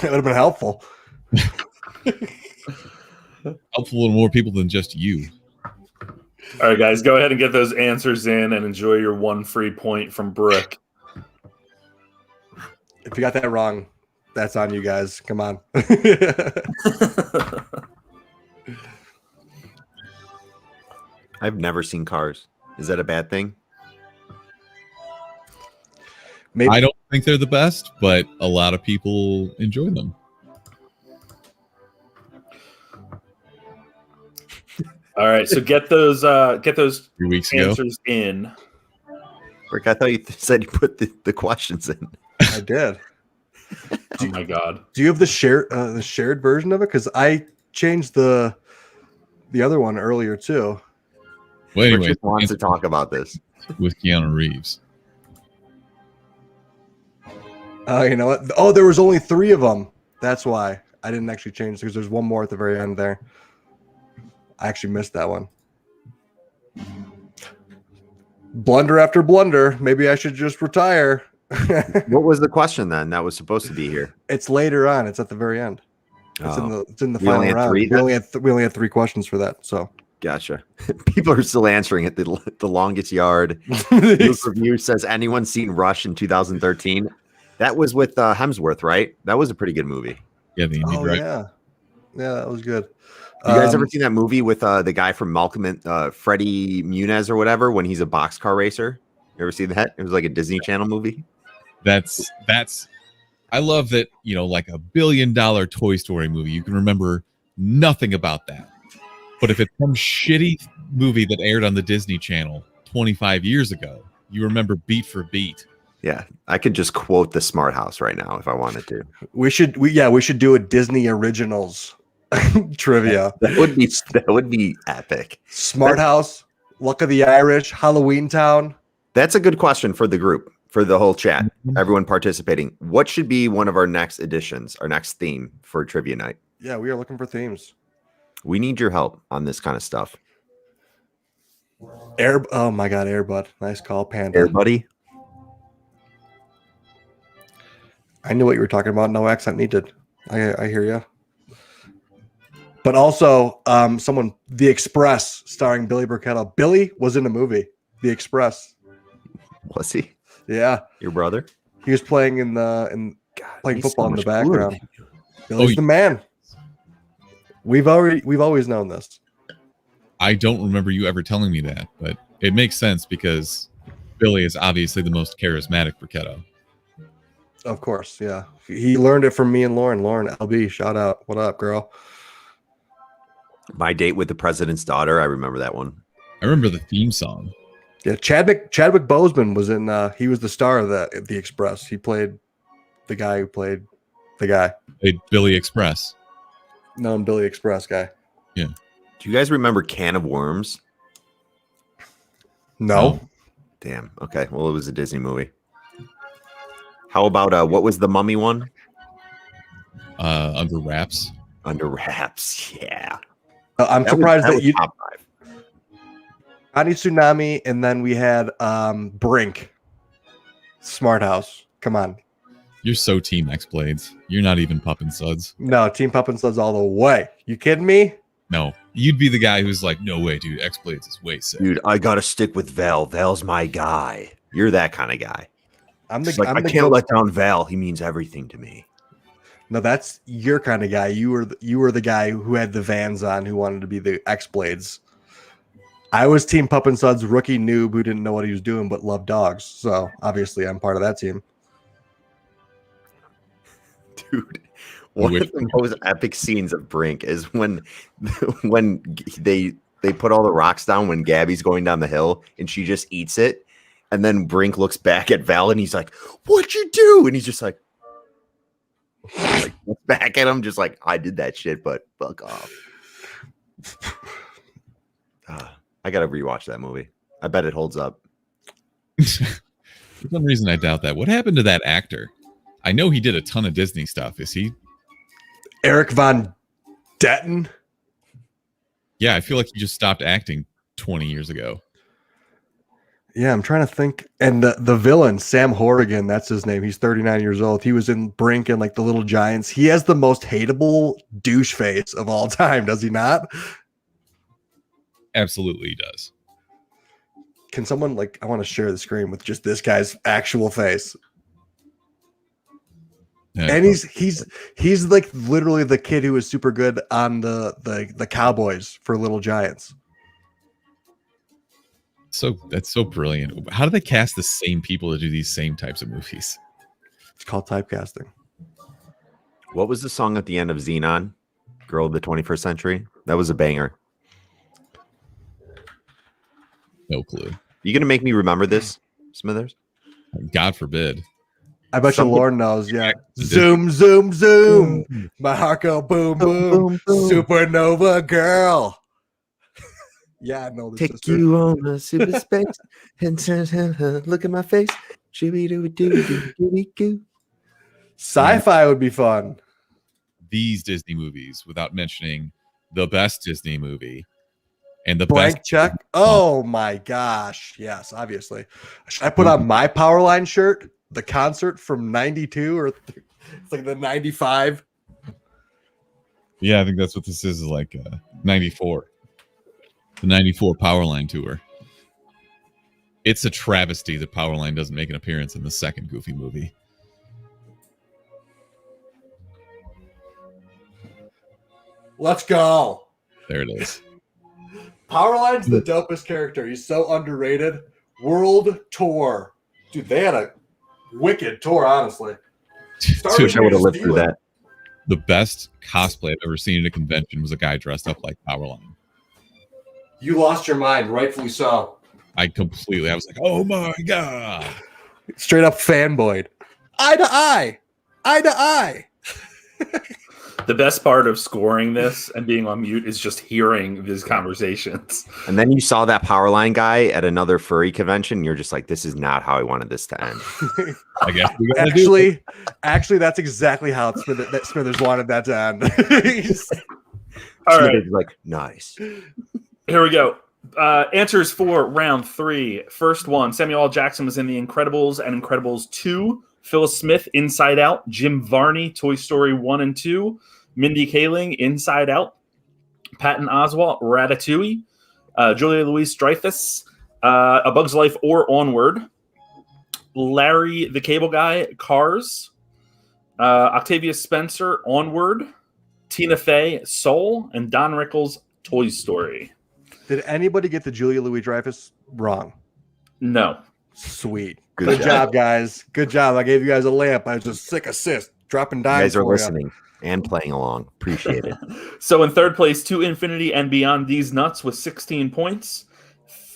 would have been helpful. Helpful to more people than just you. All right, guys, go ahead and get those answers in and enjoy your one free point from Brick. If you got that wrong, that's on you guys. Come on. I've never seen Cars. Is that a bad thing? Maybe. I don't think they're the best, but a lot of people enjoy them. All right, so get those 3 weeks ago. answers in. Rick, I thought you said you put the questions in. I did. Oh my god! Do you have the shared version of it? Because I changed the other one earlier too. Well, anyway, Richard wants to talk about this. with Keanu Reeves. Oh, you know what? Oh, there was only 3 of them. That's why I didn't actually change because there's one more at the very end there. I actually missed that one. Blunder after blunder. Maybe I should just retire. What was the question then that was supposed to be here? It's later on. It's at the very end. It's in the final round. We only had 3 questions for that. So Gotcha. People are still answering it. The longest yard. Luke Review says, anyone seen Rush in 2013? That was with Hemsworth, right? That was a pretty good movie. Yeah, the indie director. Yeah, that was good. You guys ever seen that movie with the guy from Malcolm and Freddie Muniz or whatever when he's a boxcar racer? You ever see that? It was like a Disney Channel movie. That's I love that, like a $1 billion Toy Story movie, you can remember nothing about that. But if it's some shitty movie that aired on the Disney Channel 25 years ago, You remember beat for beat. Yeah, I could just quote the Smart House right now if I wanted to. We should do a Disney Originals trivia. That would be epic. Smart House, Luck of the Irish, Halloween Town. That's a good question for the group, for the whole chat, everyone participating. What should be one of our next editions, our next theme for trivia night? Yeah, we are looking for themes. We need your help on this kind of stuff. Oh my God, Airbud. Nice call, Panda. Air Buddy. I knew what you were talking about. No accent needed. I hear you. But also, The Express, starring Billy Burketto. Billy was in the movie, The Express. Was he? Yeah, Your brother? he was playing playing football in the background. Billy's the man. We've always known this. I don't remember you ever telling me that, but it makes sense because Billy is obviously the most charismatic Burketto. Of course, yeah. He learned it from me and Lauren. Lauren, LB, shout out. What up, girl? My Date with the President's Daughter. I remember that one. I remember the theme song. Yeah, Chadwick Boseman was in. He was the star of the Express. He played the guy who played the guy. Played Billy Express. No, Billy Express guy. Yeah. Do you guys remember Can of Worms? No. Oh. Damn. Okay. Well, it was a Disney movie. How about what was the Mummy one? Under Wraps. Under Wraps. Yeah. I'm surprised that you. Top 5. Ani Tsunami, and then we had Brink. Smart House. Come on. You're so Team X-Blades. You're not even Pup and Suds. No, Team Pup and Suds all the way. You kidding me? No. You'd be the guy who's like, no way, dude. X-Blades is way sick. Dude, I got to stick with Val. Val's my guy. You're that kind of guy. I can't let down Val. He means everything to me. No, that's your kind of guy. You were the guy who had the Vans on, who wanted to be the X-Blades. I was Team Pup and Suds, rookie noob who didn't know what he was doing but loved dogs. So obviously, I'm part of that team. Dude, one of the most epic scenes of Brink is when they put all the rocks down when Gabby's going down the hill and she just eats it. And then Brink looks back at Val and he's like, "What'd you do?" And he's just like looks back at him, just like, "I did that shit, but fuck off." I gotta rewatch that movie. I bet it holds up. For some reason, I doubt that. What happened to that actor? I know he did a ton of Disney stuff. Is he? Eric Von Detten? Yeah, I feel like he just stopped acting 20 years ago. Yeah, I'm trying to think. And the villain, Sam Horrigan, that's his name. He's 39 years old. He was in Brink and like the Little Giants. He has the most hateable douche face of all time, does he not? Absolutely, he does. Can someone I want to share the screen with just this guy's actual face. Yeah, and he's like literally the kid who was super good on the Cowboys for Little Giants. So that's so brilliant. How do they cast the same people to do these same types of movies? It's called typecasting. What was the song at the end of Xenon? Girl of the 21st Century? That was a banger. No clue. You gonna make me remember this, Smithers? God forbid. I bet you Lauren knows. Yeah. Zoom, zoom, zoom. My heart go boom, boom. Supernova girl. Yeah, I know this. Take you on a super space and look at my face. Sci-fi would be fun. These Disney movies, without mentioning the best Disney movie and the Blank best check. Oh my gosh. Yes, obviously. Should I put on my Powerline shirt? The concert from 92 or it's like the 95. Yeah, I think that's what this is like 94. The 94 Powerline tour. It's a travesty that Powerline doesn't make an appearance in the second Goofy movie. Let's go. There it is. Powerline's the dopest character. He's so underrated. World tour. Dude, they had a wicked tour, honestly. I wish I would have lived through that. The best cosplay I've ever seen at a convention was a guy dressed up like Powerline. You lost your mind, rightfully so. I was like, oh my God. Straight up fanboyed. Eye to eye. Eye to eye. The best part of scoring this and being on mute is just hearing these conversations. And then you saw that power line guy at another furry convention. And you're just like, this is not how I wanted this to end. I guess we gotta do it. Actually, that's exactly how Smithers wanted that to end. All right. Like, nice. Here we go. Answers for round 3. First one, Samuel L. Jackson was in The Incredibles and Incredibles 2. Phyllis Smith, Inside Out. Jim Varney, Toy Story 1 and 2. Mindy Kaling, Inside Out. Patton Oswalt, Ratatouille. Julia Louis-Dreyfus, A Bug's Life or Onward. Larry the Cable Guy, Cars. Octavia Spencer, Onward. Tina Fey, Soul. And Don Rickles, Toy Story. Did anybody get the Julia Louis-Dreyfus wrong? No. Sweet. Good job, guys. Good job. I gave you guys a lamp. I was just sick assist. Dropping dimes. You guys are for listening and playing along. Appreciate it. So in third place, To Infinity and Beyond These Nuts with 16 points.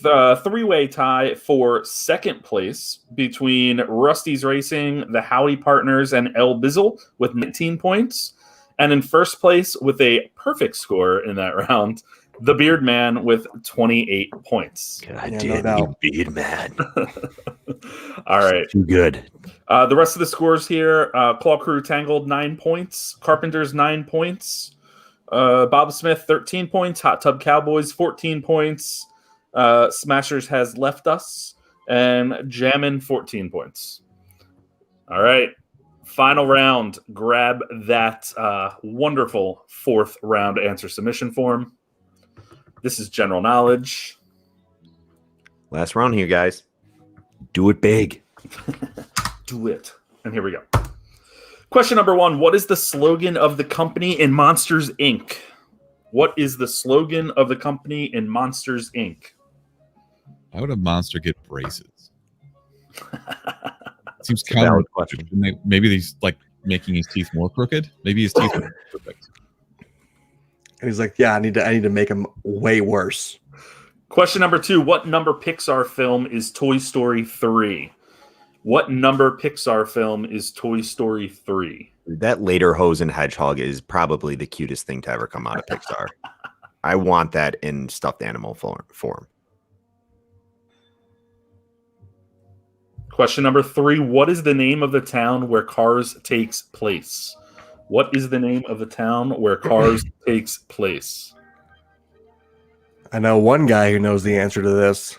Three-way tie for second place between Rusty's Racing, the Howdy Partners, and El Bizzle with 19 points. And in first place with a perfect score in that round, The Beard Man with 28 points. God Yeah, damn no you, doubt. Beard Man. All right. Too good. The rest of the scores here, Claw Crew Tangled, 9 points. Carpenters, 9 points. Bob Smith, 13 points. Hot Tub Cowboys, 14 points. Smashers Has Left Us. And Jammin', 14 points. All right. Final round. Grab that wonderful fourth round answer submission form. This is general knowledge. Last round here, guys. Do it big. Do it. And here we go. Question number 1. What is the slogan of the company in Monsters, Inc.? What is the slogan of the company in Monsters, Inc.? Why would a monster get braces? Seems a valid counter. question. Maybe he's like making his teeth more crooked. Maybe his teeth are perfect. And he's like, yeah, I need to make him way worse. Question number 2. What number Pixar film is Toy Story 3? What number Pixar film is Toy Story 3? That Lederhosen hedgehog is probably the cutest thing to ever come out of Pixar. I want that in stuffed animal form. Question number 3. What is the name of the town where Cars takes place? What is the name of the town where Cars takes place? I know one guy who knows the answer to this.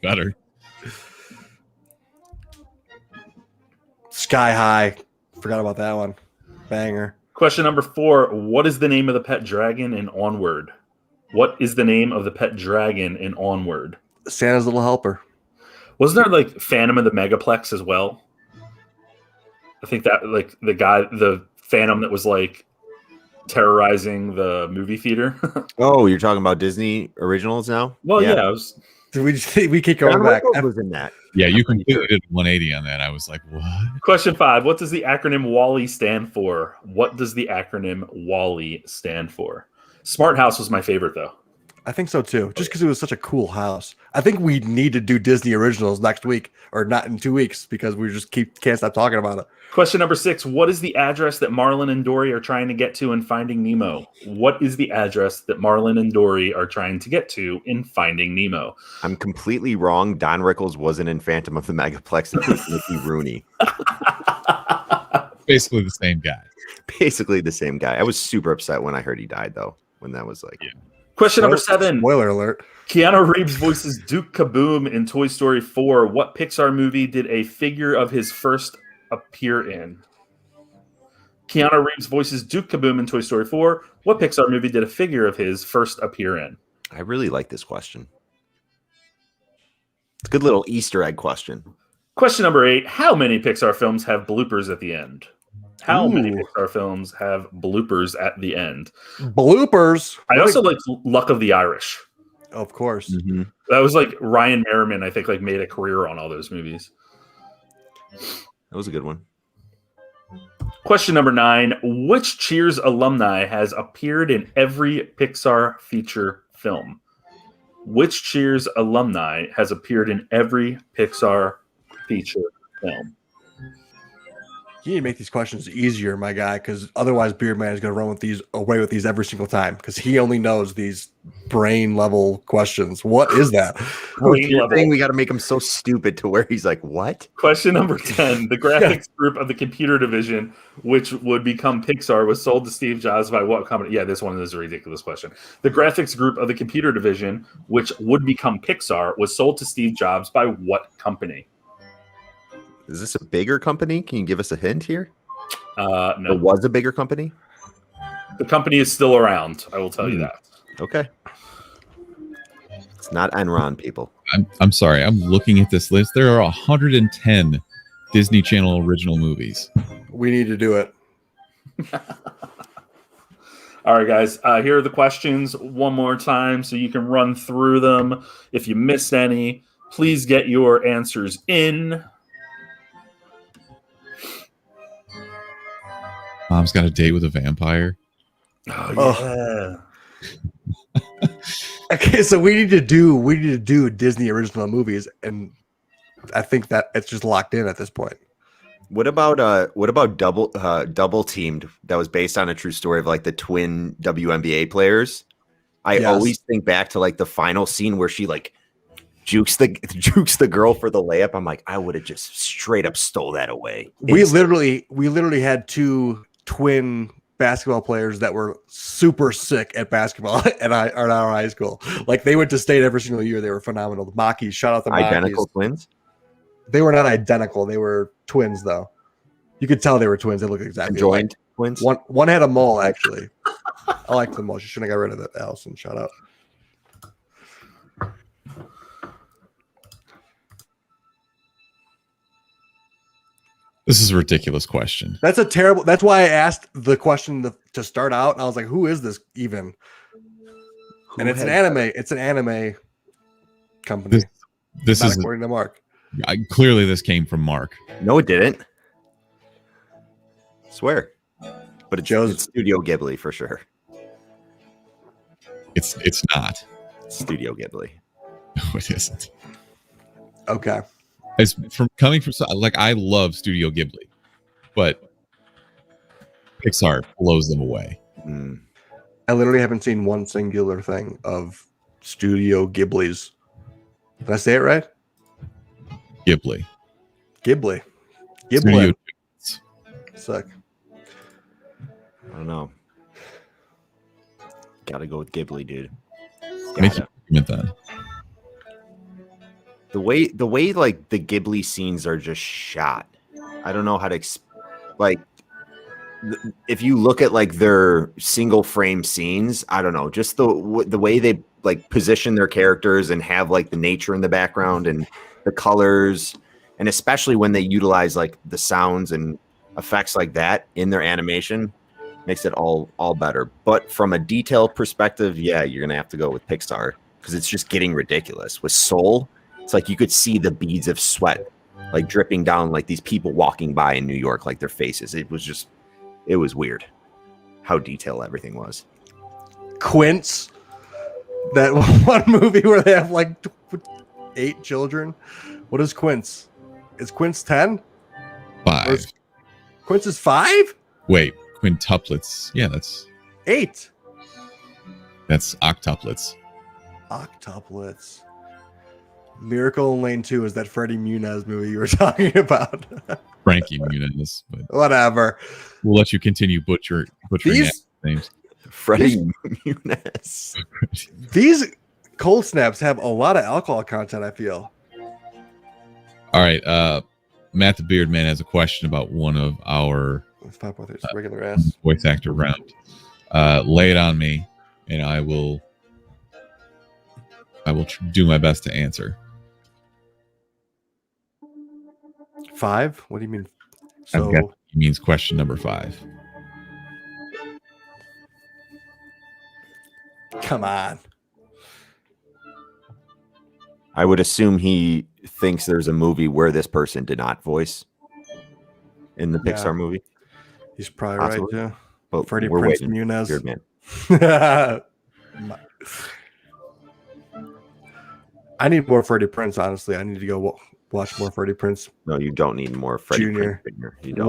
Better. Sky High. Forgot about that one. Banger. Question number 4. What is the name of the pet dragon in Onward? What is the name of the pet dragon in Onward? Santa's Little Helper. Wasn't there like Phantom of the Megaplex as well? I think that like the Phantom that was like terrorizing the movie theater. Oh, you're talking about Disney originals now? Well, yeah. We keep going back. Was in that. Yeah, you completely did 180 on that. I was like, what? Question 5. What does the acronym WALL-E stand for? What does the acronym WALL-E stand for? Smart House was my favorite, though. I think so too. Just because it was such a cool house. I think we need to do Disney originals next week, or not in 2 weeks, because we just can't stop talking about it. Question number 6. What is the address that Marlin and Dory are trying to get to in Finding Nemo? What is the address that Marlin and Dory are trying to get to in Finding Nemo? I'm completely wrong. Don Rickles wasn't in Phantom of the Megaplex. It was Mickey Rooney. Basically the same guy. Basically the same guy. I was super upset when I heard he died, though. When that was like, Yeah. Question number 7. Spoiler alert. Keanu Reeves voices Duke Kaboom in Toy Story 4. What Pixar movie did a figure of his first appear in? Keanu Reeves voices Duke Kaboom in Toy Story 4. What Pixar movie did a figure of his first appear in? I really like this question. It's a good little Easter egg question. Question number 8. How many Pixar films have bloopers at the end? How many Ooh. Pixar films have bloopers at the end? Bloopers. I also like Luck of the Irish. Of course. Mm-hmm. That was like Ryan Merriman, I think, like made a career on all those movies. That was a good one. Question number 9. Which Cheers alumni has appeared in every Pixar feature film? Which Cheers alumni has appeared in every Pixar feature film? You need to make these questions easier, my guy, because otherwise Beardman is going to run away with these every single time because he only knows these brain level questions. What is that? You're saying we got to make him so stupid to where he's like, what? Question number 10. The graphics group of the computer division, which would become Pixar, was sold to Steve Jobs by what company? Yeah, this one is a ridiculous question. The graphics group of the computer division, which would become Pixar, was sold to Steve Jobs by what company? Is this a bigger company? Can you give us a hint here? No. It was a bigger company? The company is still around. I will tell you that. Okay. It's not Enron, people. I'm sorry. I'm looking at this list. There are 110 Disney Channel original movies. We need to do it. All right, guys. Here are the questions one more time so you can run through them. If you missed any, please get your answers in. Mom's got a date with a vampire. Oh, yeah. Okay, so we need to do Disney original movies, and I think that it's just locked in at this point. What about Double Teamed? That was based on a true story of like the twin WNBA players. I always think back to like the final scene where she like jukes the girl for the layup. I'm like, I would have just straight up stole that away. We literally had two twin basketball players that were super sick at basketball at our high school. Like they went to state every single year. They were phenomenal. The Mockies, shout out the Mockies. Identical twins? They were not identical. They were twins though. You could tell they were twins. They look exactly joined twins. One had a mole actually. I like the mole. You shouldn't have got rid of it, Allison. Shout out. This is a ridiculous question. That's why I asked the question to start out. And I was like, who is this even? And it's an anime. It's an anime company. This is according to Mark. Clearly this came from Mark. No, it didn't. I swear. But it's Studio Ghibli for sure. It's not. It's Studio Ghibli. No, it isn't. Okay. It's coming from like I love Studio Ghibli, but Pixar blows them away. I literally haven't seen one singular thing of Studio Ghibli's. Did I say it right? Ghibli. Ghibli. Sick. I don't know. Gotta go with Ghibli, dude. Make your argument then. The way like the Ghibli scenes are just shot. I don't know how to if you look at like their single frame scenes, I don't know, just the way they like position their characters and have like the nature in the background and the colors, and especially when they utilize like the sounds and effects like that in their animation, makes it all better. But from a detail perspective, yeah, you're gonna have to go with Pixar because it's just getting ridiculous. With Soul, it's like you could see the beads of sweat like dripping down like these people walking by in New York, like their faces. It was weird how detailed everything was. Quince, that one movie where they have like 8 children. What is Quince? Is Quince 10? 5. Quince is 5? Wait, quintuplets. Yeah, that's 8. That's octuplets. Octuplets. Miracle in Lane 2 is that Freddie Muniz movie you were talking about. Frankie Muniz, but whatever. We'll let you continue butchering names. Freddie Muniz. These cold snaps have a lot of alcohol content, I feel. All right. Matt the Beard Man has a question about one of our regular ass voice actor round. Lay it on me, and I will do my best to answer. 5? What do you mean? So he means question number 5. Come on. I would assume he thinks there's a movie where this person did not voice in the Pixar movie. He's probably possibly right, too. But Freddie Prinze Muniz. Beard Man. I need more Freddie Prinze. Honestly, I need to go watch more Freddie Prinze. No, you don't need more Freddie Junior. Prinze Jr. You don't.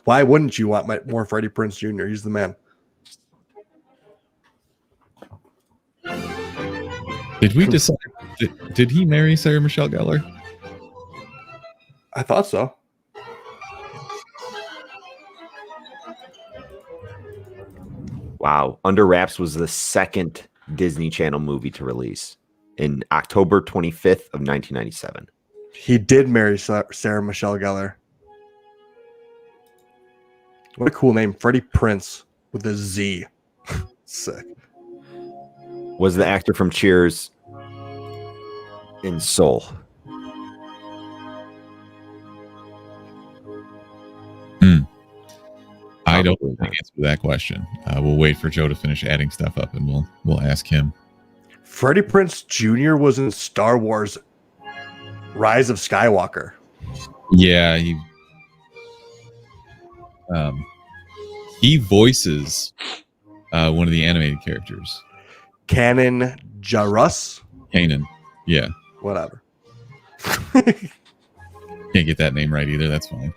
Why wouldn't you want more Freddie Prinze Jr.? He's the man. Did we decide? Did he marry Sarah Michelle Gellar? I thought so. Wow. Under Wraps was the second Disney Channel movie to release in October 25th of 1997. He did marry Sarah Michelle Gellar. What a cool name. Freddie Prinze with a Z. Sick. Was the actor from Cheers in Soul? I don't know the answer to that question. We'll wait for Joe to finish adding stuff up, and we'll ask him. Freddie Prinze Jr. was in Star Wars Rise of Skywalker. Yeah, he voices one of the animated characters. Kanan Jarrus? Kanan, yeah. Whatever. Can't get that name right either. That's fine.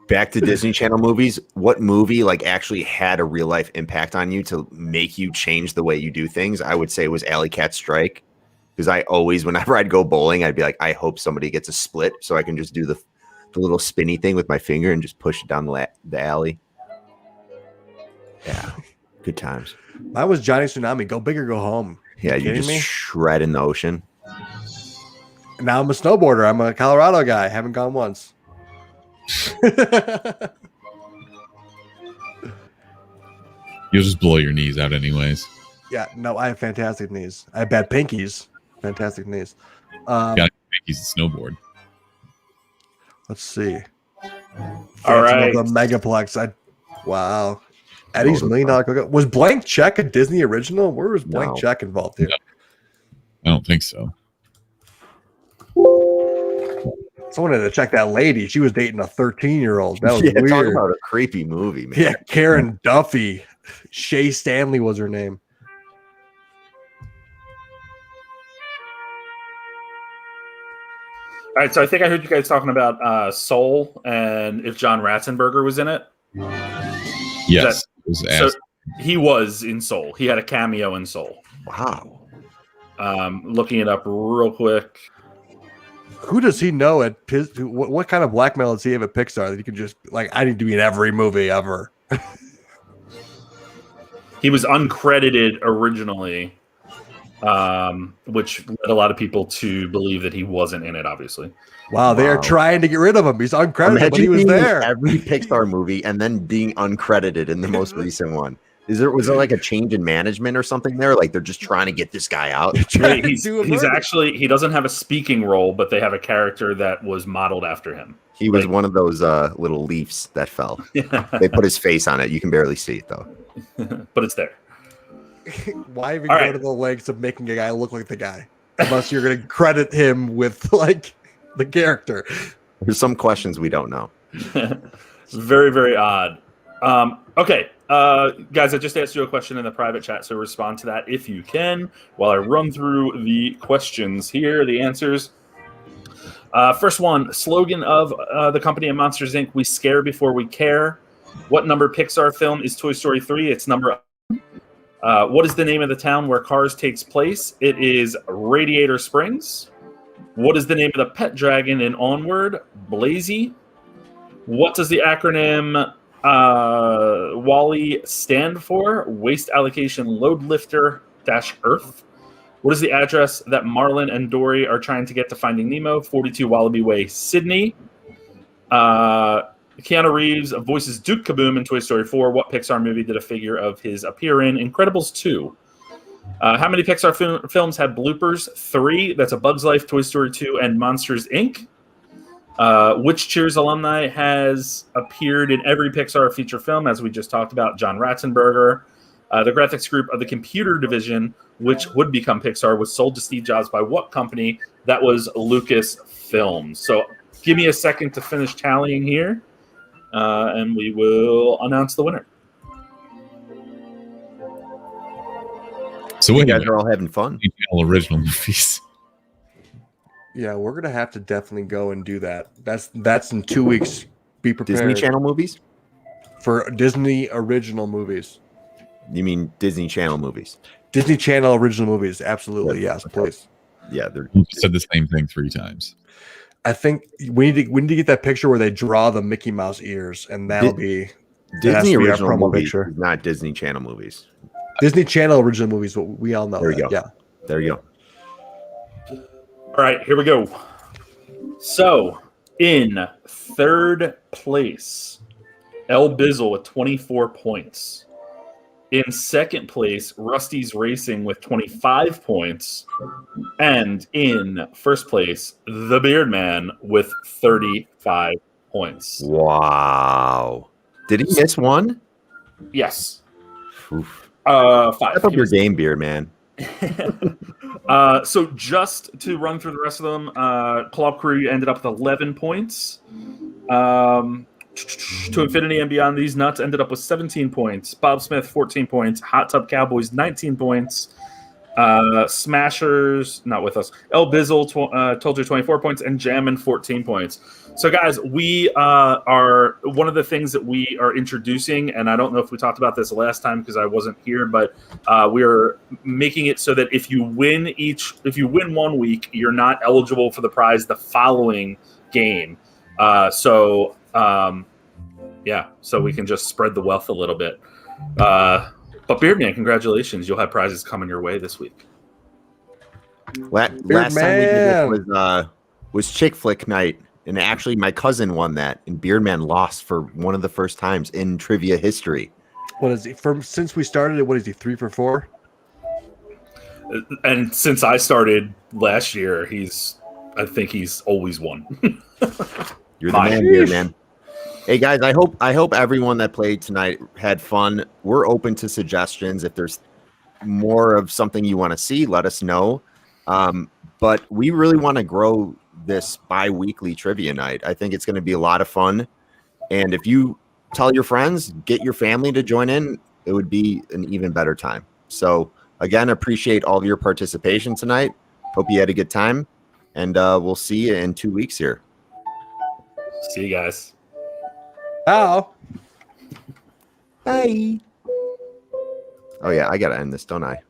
Back to Disney Channel movies. What movie like actually had a real life impact on you to make you change the way you do things? I would say it was Alley Cat Strike, because I always, whenever I'd go bowling, I'd be like, I hope somebody gets a split so I can just do the little spinny thing with my finger and just push it down the alley. Yeah, good times. Mine was Johnny Tsunami. Go big or go home. Yeah, you just shred in the ocean. Now I'm a snowboarder. I'm a Colorado guy. Haven't gone once. You'll just blow your knees out anyways. Yeah, no, I have fantastic knees. I have bad pinkies. Fantastic knees. Got pinkies to snowboard. Let's see. All right. The Megaplex. Wow. Eddie's $1 Million Cookout. Was Blank Check a Disney original? Where was Blank Check involved here? No. I don't think so. Someone had to check that lady. She was dating a 13-year-old. That was weird. Talk about a creepy movie, man. Yeah, Karen Duffy. Shay Stanley was her name. All right, so I think I heard you guys talking about Soul and if John Ratzenberger was in it. Yes. So he was in Soul. He had a cameo in Soul. Wow. Looking it up real quick. Who does he know at what kind of blackmail does he have at Pixar that he could just I need to be in every movie ever? He was uncredited originally, which led a lot of people to believe that he wasn't in it, obviously. Wow, they are trying to get rid of him. He's uncredited, but he was there. Every Pixar movie and then being uncredited in the most recent one. Was there like a change in management or something there? Like they're just trying to get this guy out. He's actually, he doesn't have a speaking role, but they have a character that was modeled after him. He was one of those little leaves that fell. They put his face on it. You can barely see it though. But it's there. Why even go to the lengths of making a guy look like the guy? Unless you're going to credit him with the character. There's some questions we don't know. It's very, very odd. Okay. Guys, I just asked you a question in the private chat, so respond to that if you can while I run through the questions here, the answers. First one, slogan of the company of Monsters, Inc., we scare before we care. What number Pixar film is Toy Story 3? It's number... what is the name of the town where Cars takes place? It is Radiator Springs. What is the name of the pet dragon in Onward? Blazy. What does the acronym WALL-E stand for? Waste Allocation Load Lifter - Earth. What is the address that Marlin and Dory are trying to get to Finding Nemo? 42 Wallaby Way, Sydney. Keanu Reeves voices Duke Kaboom in Toy Story 4. What Pixar movie did a figure of his appear in? Incredibles 2. How many Pixar films had bloopers? 3. That's A Bug's Life, Toy Story 2, and Monsters, Inc. Which Cheers alumni has appeared in every Pixar feature film, as we just talked about? John Ratzenberger. The graphics group of the computer division, which would become Pixar, was sold to Steve Jobs by what company? That was Lucasfilm. So give me a second to finish tallying here, and we will announce the winner. So you guys are all having fun. Original movies. Yeah, we're gonna have to definitely go and do that. That's in 2 weeks. Be prepared. Disney Channel movies? For Disney original movies. You mean Disney Channel movies? Disney Channel original movies, absolutely, Yeah. yes, please. Yeah, they're You said the same thing 3 times. I think we need to get that picture where they draw the Mickey Mouse ears, and that'll be Disney our original promo movies, picture. not Disney Channel movies. Disney Channel original movies. We all know There you that. go. Yeah. There you go. All right, here we go. So, in third place, El Bizzle with 24 points. In second place, Rusty's Racing with 25 points. And in first place, The Beard Man with 35 points. Wow. Did he miss one? Yes. Oof. 5. Step up your game, Beard Man. So just to run through the rest of them, Club Crew ended up with 11 points. To Infinity and Beyond, These Nuts ended up with 17 points. Bob Smith, 14 points. Hot Tub Cowboys, 19 points. Smashers, not with us. El Bizzle, told you 24 points. And Jammin, 14 points. So, guys, we are one of the things that we are introducing, and I don't know if we talked about this last time because I wasn't here, but we are making it so that if you win 1 week, you're not eligible for the prize the following game. So we can just spread the wealth a little bit. But Beardman, congratulations! You'll have prizes coming your way this week. Last time we did this was Chick Flick Night, and actually my cousin won that, and Beardman lost for one of the first times in trivia history. What is he? Since we started, what is he? 3 for 4? And since I started last year, I think he's always won. You're the man, Beardman. Hey guys, I hope everyone that played tonight had fun. We're open to suggestions. If there's more of something you want to see, let us know. But we really want to grow this bi-weekly trivia night. I think it's going to be a lot of fun. And if you tell your friends, get your family to join in, it would be an even better time. So again, appreciate all of your participation tonight. Hope you had a good time. And we'll see you in 2 weeks here. See you guys. How? Bye. Oh yeah, I gotta end this, don't I?